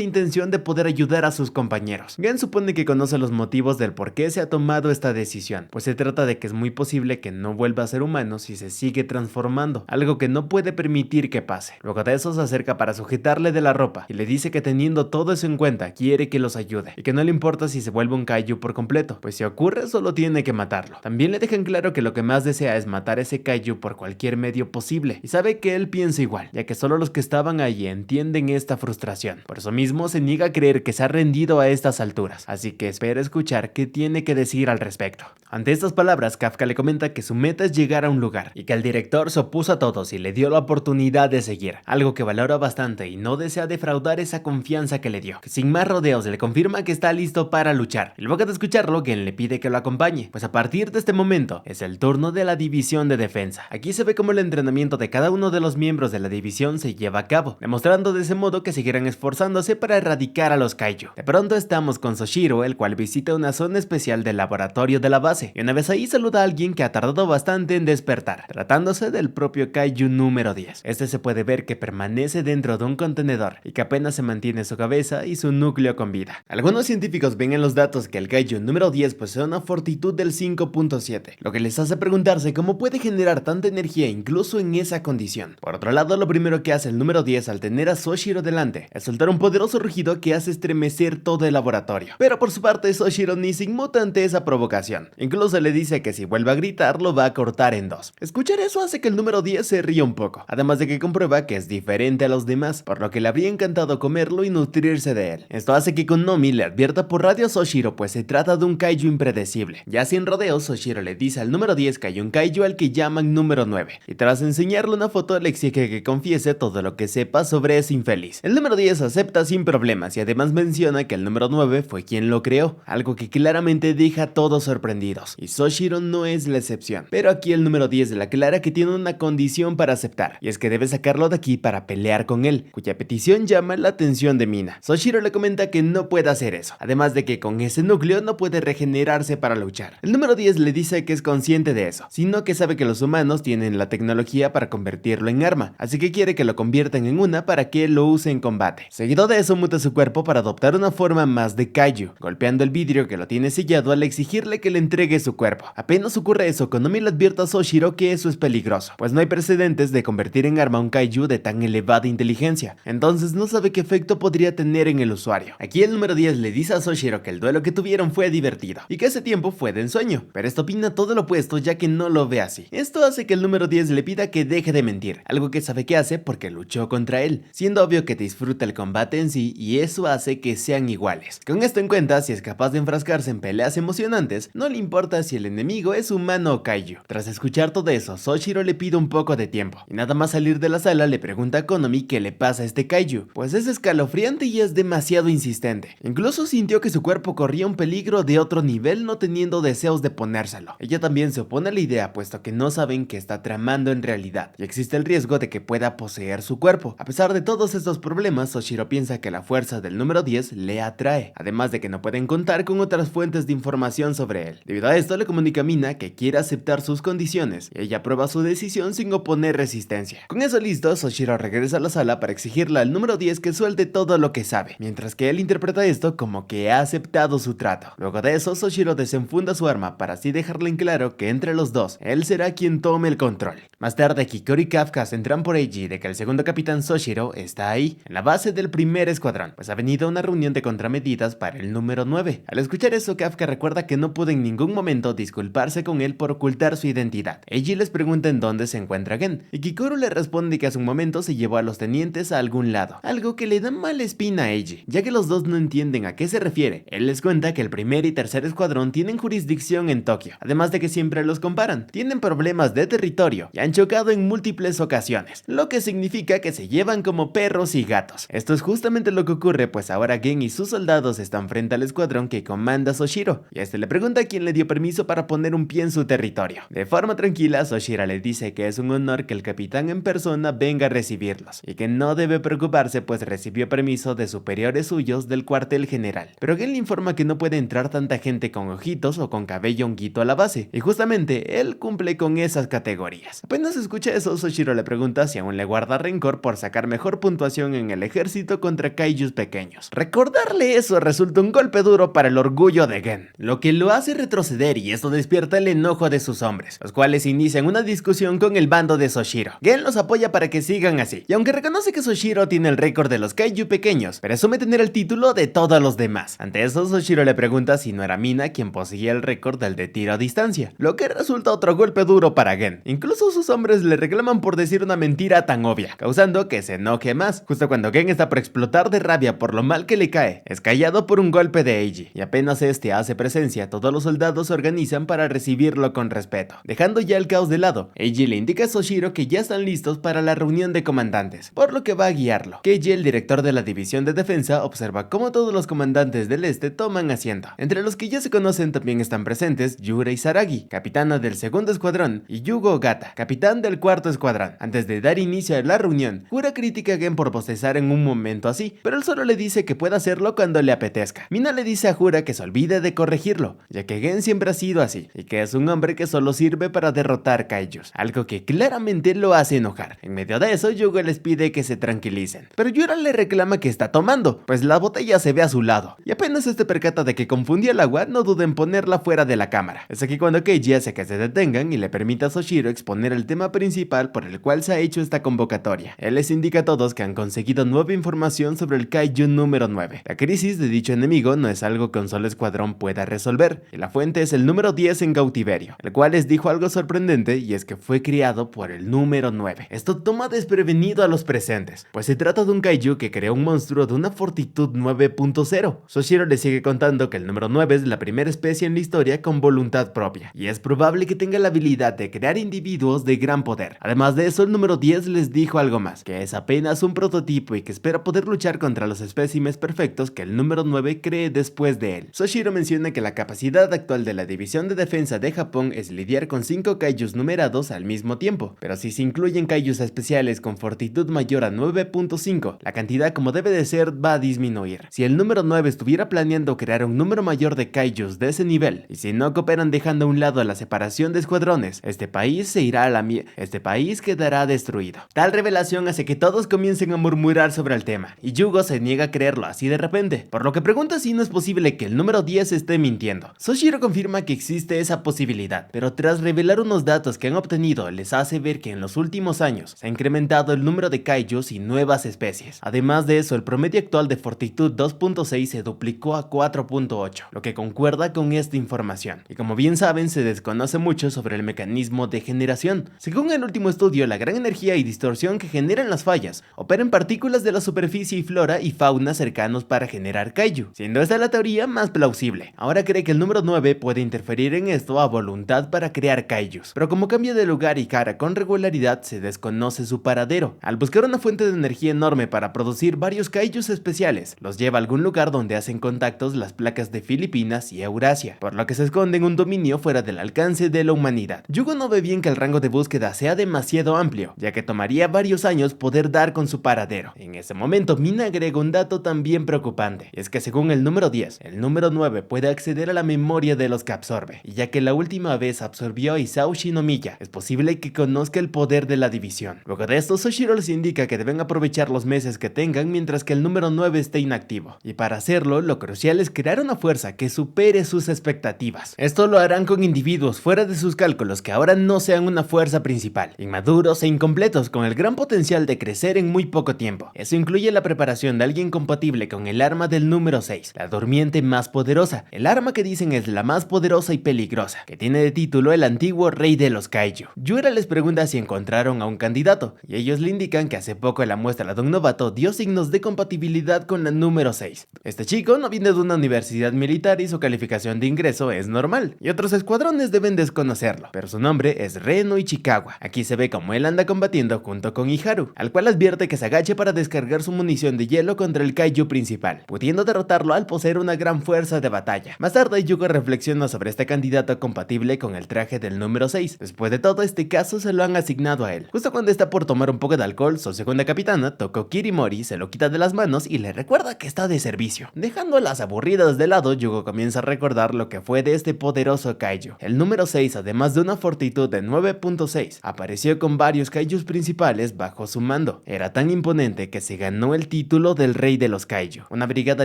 intención de poder ayudar a sus compañeros. Gen supone que conoce los motivos del por qué se ha tomado esta decisión, pues se trata de que es muy posible que no vuelva a ser humano si se sigue transformando, algo que no puede permitir que pase. Luego de eso se acerca para sujetarle de la ropa, y le dice que teniendo todo eso en cuenta, quiere que los ayude, y que no le importa si se vuelve un kaiju por completo, pues si ocurre solo tiene que matarlo. También le dejan claro que lo que más desea es matar a ese kaiju por cualquier medio posible, y sabe que él piensa igual, ya que solo los que estaban allí entienden esta frustración. Por eso mismo se niega a creer que se ha rendido a estas alturas, así que espera escuchar qué tiene que decir al respecto. Ante estas palabras, Kafka le comenta que su meta es llegar a un lugar y que el director se opuso a todos y le dio la oportunidad de seguir, algo que valora bastante y no desea defraudar esa confianza que le dio. Sin más rodeos, le confirma que está listo para luchar. Y luego de escucharlo, Gen le pide que lo acompañe, pues a partir de este momento es el turno de la división de defensa. Aquí se ve cómo el entrenamiento de cada uno de los miembros de la división se lleva a cabo, demostrando de ese modo que seguirán esforzándose para erradicar a los kaiju. De pronto estamos con Soshiro, el cual visita una zona especial del laboratorio de la base, y una vez ahí saluda a alguien que ha tardado bastante en despertar, tratándose del propio kaiju número 10. Este se puede ver que permanece dentro de un contenedor y que apenas se mantiene su cabeza y su núcleo con vida. Algunos científicos ven en los datos que el kaiju número 10 posee una fortitud del 5.7, lo que les hace preguntarse cómo puede generar tanta energía incluso en esa condición. Por otro lado, lo primero que hace el número 10 al tener a Soshiro delante es soltar un poderoso rugido que hace estremecer todo el laboratorio. Pero por su parte, Soshiro ni se inmuta ante esa provocación. Incluso le dice que si vuelve a gritar lo va a cortar en dos. Escuchar eso hace que el número 10 se ría un poco, además de que comprueba que es diferente a los demás, por lo que le habría encantado comerlo y nutrirse de él. Esto hace que Konomi le advierta por radio a Soshiro, pues se trata de un kaiju impredecible. Ya sin rodeos, Soshiro le dice al número 10 que hay un kaiju al que llaman número 9, y tras enseñarle una foto le exige que confiese todo lo que sepa sobre ese infeliz. El número 10 acepta sin problemas y además menciona que el número 9 fue quien lo creó, algo que claramente deja a todos sorprendidos, y Soshiro no es la excepción. Pero aquí el número 10 le aclara que tiene una condición para aceptar, y es que debe sacarlo de aquí para pelear con él, cuya petición llama la atención de Mina. Soshiro le comenta que no puede hacer eso, además de que con ese núcleo no puede regenerarse para luchar. El número 10 le dice que es consciente de eso, sino que sabe que los humanos tienen la tecnología para convertirlo en arma, así que quiere que lo conviertan en una para que lo use en combate. Seguido de eso, muta su cuerpo para adoptar una forma más de kaiju, golpeando el vidrio que lo tiene sellado al exigirle que le entregue su cuerpo. Apenas ocurre eso, Konomi le advierte a Soshiro que eso es peligroso, pues no hay precedentes de convertir en arma a un kaiju de tan elevada inteligencia, entonces no sabe qué efecto podría tener en el usuario. Aquí el número 10 le dice a Soshiro que el duelo que tuvieron fue divertido y que ese tiempo fue de ensueño, pero esto opina todo lo opuesto ya que no lo ve así. Esto hace que el número 10 le pida que deje de mentir, algo que sabe que hace porque luchó contra él, siendo obvio que disfruta el combate en sí y eso hace que sean iguales. Con esto en cuenta, si es capaz de enfrascarse en peleas emocionantes, no le importa si el enemigo es humano o kaiju. Tras escuchar todo eso, Soshiro le pide un poco de tiempo, y nada más salir de la sala le pregunta a Konomi qué le pasa a este kaiju, pues es escalofriante y es demasiado insistente. Incluso sintió que su cuerpo corría un peligro de otro nivel no teniendo deseos de ponérselo. Ella también se opone a la idea puesto que no saben qué está tramando en realidad, y existe el riesgo de que pueda poseer su cuerpo. A pesar de todos estos problemas, Soshiro piensa que la fuerza del número 10 le atrae, además de que no pueden contar con otras fuentes de información sobre él. Debido a esto le comunica a Mina que quiere aceptar sus condiciones, y ella aprueba su decisión sin oponer resistencia. Con eso listo, Soshiro regresa a la sala para exigirle al número 10 que suelte todo lo que sabe, mientras que él interpreta esto como que ha aceptado su trato. Luego de eso, Soshiro desenfunda su arma para así dejarle en claro que entre los dos, él será quien tome el control. Más tarde, Kikoro y Kafka se entran por Eiji de que el segundo capitán Soshiro está ahí, en la base del primer escuadrón, pues ha venido a una reunión de contramedidas para el número 9. Al escuchar eso, Kafka recuerda que no pudo en ningún momento disculparse con él por ocultar su identidad. Eiji les pregunta en dónde se encuentra Gen, y Kikoro le responde que hace un momento se llevó a los tenientes a algún lado, algo que le da mala espina a Eiji, ya que los dos no entienden a qué se refiere. Él les cuenta que el primer y tercer escuadrón tienen jurisdicción en Tokio, además de que siempre los comparan, tienen problemas de territorio y han chocado en múltiples ocasiones, lo que significa que se llevan como perros y gatos. Esto es justamente lo que ocurre, pues ahora Gen y sus soldados están frente al escuadrón que comanda Soshiro, y este le pregunta quién le dio permiso para poner un pie en su territorio. De forma tranquila, Soshiro le dice que es un honor que el capitán en persona venga a recibirlos, y que no debe preocuparse pues recibió permiso de superiores suyos del cuartel general. Pero Gen le informa que no puede entrar tanta gente con ojitos o con cabello honguito a la base, y justamente él cumple con esas categorías. Apenas escucha eso, Soshiro le pregunta si aún le guarda rencor por sacar mejor puntuación en el ejército contra kaijus pequeños. Recordarle eso resulta un golpe duro para el orgullo de Gen, lo que lo hace retroceder, y esto despierta el enojo de sus hombres, los cuales inician una discusión con el bando de Soshiro. Gen los apoya para que sigan así, y aunque reconoce que Soshiro tiene el récord de los kaiju pequeños, presume tener el título de todos los demás. Ante eso, Soshiro le pregunta si no era Mina quien poseía el récord del de tiro a distancia, lo que resulta otro golpe duro para Gen. Incluso sus hombres le reclaman por decir una mentira tan obvia, causando que se enoje más. Justo cuando Gen está por explotar explotar de rabia por lo mal que le cae, es callado por un golpe de Eiji, y apenas este hace presencia, todos los soldados se organizan para recibirlo con respeto. Dejando ya el caos de lado, Eiji le indica a Soshiro que ya están listos para la reunión de comandantes, por lo que va a guiarlo. Keiji, el director de la división de defensa, observa cómo todos los comandantes del este toman asiento. Entre los que ya se conocen también están presentes Yura Izaragi, capitana del segundo escuadrón, y Yugo Ogata, capitán del cuarto escuadrón. Antes de dar inicio a la reunión, Jura critica a Gen por bostezar en un momento así, pero él solo le dice que puede hacerlo cuando le apetezca. Mina le dice a Jura que se olvide de corregirlo, ya que Gen siempre ha sido así, y que es un hombre que solo sirve para derrotar kaijus, algo que claramente lo hace enojar. En medio de eso, Yugo les pide que se tranquilicen, pero Yura le reclama que está tomando, pues la botella se ve a su lado, y apenas este percata de que confundió el agua, no duda en ponerla fuera de la cámara. Es aquí cuando Keiji hace que se detengan y le permite a Soshiro exponer el tema principal por el cual se ha hecho esta convocatoria. Él les indica a todos que han conseguido nueva información sobre el Kaiju número 9. La crisis de dicho enemigo no es algo que un solo escuadrón pueda resolver, y la fuente es el número 10 en cautiverio, el cual les dijo algo sorprendente, y es que fue criado por el número 9. Esto toma desprevenido a los presentes, pues se trata de un Kaiju que creó un monstruo de una fortitud 9.0. Soshiro le sigue contando que el número 9 es la primera especie en la historia con voluntad propia, y es probable que tenga la habilidad de crear individuos de gran poder. Además de eso, el número 10 les dijo algo más, que es apenas un prototipo y que espera poder luchar contra los espécimes perfectos que el número 9 cree después de él. Soshiro menciona que la capacidad actual de la división de defensa de Japón es lidiar con 5 kaijus numerados al mismo tiempo, pero si se incluyen kaijus especiales con fortitud mayor a 9.5, la cantidad como debe de ser va a disminuir. Si el número 9 estuviera planeando crear un número mayor de kaijus de ese nivel, y si no cooperan dejando a un lado la separación de escuadrones, este país se irá a la este país quedará destruido. Tal revelación hace que todos comiencen a murmurar sobre el tema, y Yugo se niega a creerlo así de repente, por lo que pregunta si no es posible que el número 10 esté mintiendo. Soshiro confirma que existe esa posibilidad, pero tras revelar unos datos que han obtenido, les hace ver que en los últimos años se ha incrementado el número de kaijus y nuevas especies. Además de eso, el promedio actual de fortitud 2.6 se duplicó a 4.8, lo que concuerda con esta información. Y como bien saben, se desconoce mucho sobre el mecanismo de generación. Según el último estudio, la gran energía y distorsión que generan las fallas operan partículas de la superficie y flora y fauna cercanos para generar kaiju, siendo esta la teoría más plausible. Ahora cree que el número 9 puede interferir en esto a voluntad para crear kaijus, pero como cambia de lugar y cara con regularidad, se desconoce su paradero. Al buscar una fuente de energía enorme para producir varios kaijus especiales, los lleva a algún lugar donde hacen contactos las placas de Filipinas y Eurasia, por lo que se esconde en un dominio fuera del alcance de la humanidad. Yugo no ve bien que el rango de búsqueda sea demasiado amplio, ya que tomaría varios años poder dar con su paradero. En ese momento, Mina agrega un dato también preocupante, y es que según el número 10, el número 9 puede acceder a la memoria de los que absorbe, y ya que la última vez absorbió a Isao Shinomiya, es posible que conozca el poder de la división. Luego de esto, Soshiro les indica que deben aprovechar los meses que tengan mientras que el número 9 esté inactivo, y para hacerlo, lo crucial es crear una fuerza que supere sus expectativas. Esto lo harán con individuos fuera de sus cálculos que ahora no sean una fuerza principal, inmaduros e incompletos con el gran potencial de crecer en muy poco tiempo. Eso incluye la preparación de alguien compatible con el arma del número 6, la durmiente más poderosa, el arma que dicen es la más poderosa y peligrosa, que tiene de título el antiguo rey de los kaiju. Yura les pregunta si encontraron a un candidato, y ellos le indican que hace poco la muestra de un novato dio signos de compatibilidad con la número 6. Este chico no viene de una universidad militar y su calificación de ingreso es normal, y otros escuadrones deben desconocerlo, pero su nombre es Reno Ichikawa. Aquí se ve como él anda combatiendo junto con Iharu, al cual advierte que se agache para descargar su munición de hielo contra el kaiju principal, pudiendo derrotarlo al poseer una gran fuerza de batalla. Más tarde, Yugo reflexiona sobre este candidato compatible con el traje del número 6. Después de todo, este caso se lo han asignado a él. Justo cuando está por tomar un poco de alcohol, su segunda capitana, Toko Kirimori, se lo quita de las manos y le recuerda que está de servicio. Dejando las aburridas de lado, Yugo comienza a recordar lo que fue de este poderoso kaiju. El número 6, además de una fortitud de 9.6, apareció con varios kaijus principales bajo su mando. Era tan imponente que se ganó el título del rey de los kaiju. Una brigada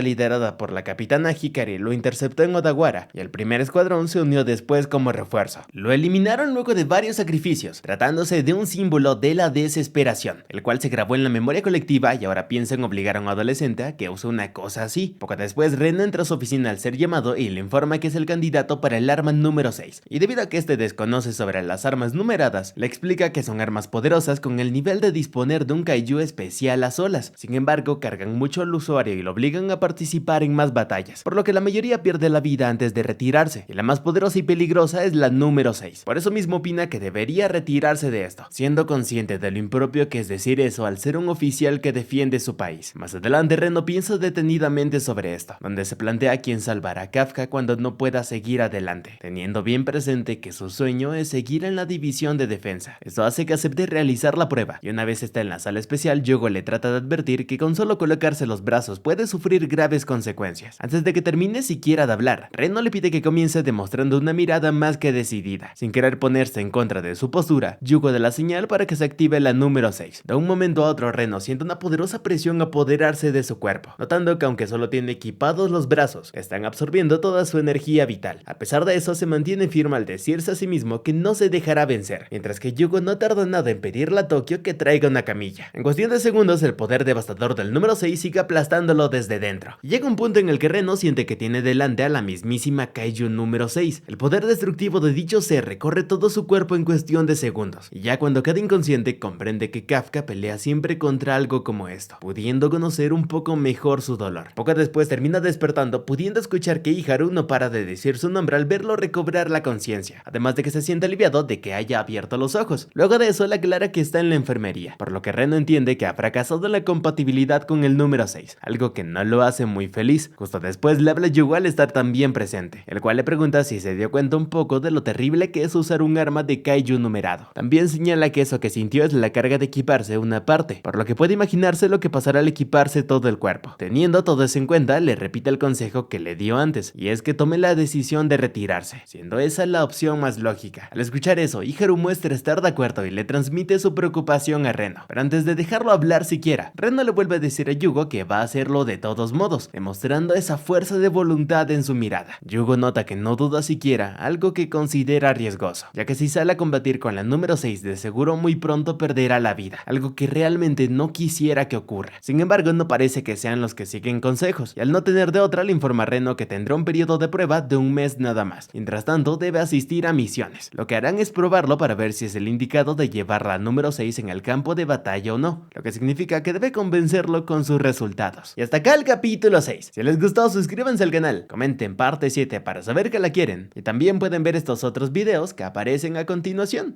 liderada por la capitana Hikari lo interceptó en Odawara, y el primer escuadrón se unió después como refuerzo. Lo eliminaron luego de varios sacrificios, tratándose de un símbolo de la desesperación, el cual se grabó en la memoria colectiva y ahora piensa en obligar a un adolescente a que use una cosa así. Poco después, Ren entra a su oficina al ser llamado y le informa que es el candidato para el arma número 6, y debido a que este desconoce sobre las armas numeradas, le explica que son armas poderosas con el nivel de disponer de un kaiju especial a solas. Sin embargo, embargo cargan mucho al usuario y lo obligan a participar en más batallas, por lo que la mayoría pierde la vida antes de retirarse, y la más poderosa y peligrosa es la número 6. Por eso mismo opina que debería retirarse de esto, siendo consciente de lo impropio que es decir eso al ser un oficial que defiende su país. Más adelante Reno piensa detenidamente sobre esto, donde se plantea quién salvará a Kafka cuando no pueda seguir adelante, teniendo bien presente que su sueño es seguir en la división de defensa. Esto hace que acepte realizar la prueba, y una vez está en la sala especial, Yugo le trata de advertir que con solo colocarse los brazos puede sufrir graves consecuencias. Antes de que termine siquiera de hablar, Reno le pide que comience demostrando una mirada más que decidida. Sin querer ponerse en contra de su postura, Yugo da la señal para que se active la número 6. De un momento a otro, Reno siente una poderosa presión apoderarse de su cuerpo, notando que aunque solo tiene equipados los brazos, están absorbiendo toda su energía vital. A pesar de eso, se mantiene firme al decirse a sí mismo que no se dejará vencer, mientras que Yugo no tarda nada en pedirle a Tokio que traiga una camilla. En cuestión de segundos, el poder devastador del número 6 sigue aplastándolo desde dentro. Llega un punto en el que Reno siente que tiene delante a la mismísima Kaiju número 6. El poder destructivo de dicho ser recorre todo su cuerpo en cuestión de segundos, y ya cuando queda inconsciente comprende que Kafka pelea siempre contra algo como esto, pudiendo conocer un poco mejor su dolor. Poco después termina despertando, pudiendo escuchar que Iharu no para de decir su nombre al verlo recobrar la conciencia, además de que se siente aliviado de que haya abierto los ojos. Luego de eso le aclara que está en la enfermería, por lo que Reno entiende que ha fracasado la compatibilidad con el número 6, algo que no lo hace muy feliz. Justo después le habla Yugo al estar también presente, el cual le pregunta si se dio cuenta un poco de lo terrible que es usar un arma de kaiju numerado. También señala que eso que sintió es la carga de equiparse una parte, por lo que puede imaginarse lo que pasará al equiparse todo el cuerpo. Teniendo todo eso en cuenta, le repite el consejo que le dio antes, y es que tome la decisión de retirarse, siendo esa la opción más lógica. Al escuchar eso, Iharu muestra estar de acuerdo y le transmite su preocupación a Reno, pero antes de dejarlo hablar siquiera, Reno le vuelve a decir a Yugo que va a hacerlo de todos modos, demostrando esa fuerza de voluntad en su mirada. Yugo nota que no duda siquiera, algo que considera riesgoso, ya que si sale a combatir con la número 6 de seguro muy pronto perderá la vida, algo que realmente no quisiera que ocurra. Sin embargo, no parece que sean los que siguen consejos, y al no tener de otra le informa a Reno que tendrá un periodo de prueba de un mes nada más. Mientras tanto, debe asistir a misiones. Lo que harán es probarlo para ver si es el indicado de llevar la número 6 en el campo de batalla o no, lo que significa que debe convencerlo con sus resultados. Y hasta acá el capítulo 6. Si les gustó, suscríbanse al canal, comenten parte 7 para saber que la quieren, y también pueden ver estos otros videos que aparecen a continuación.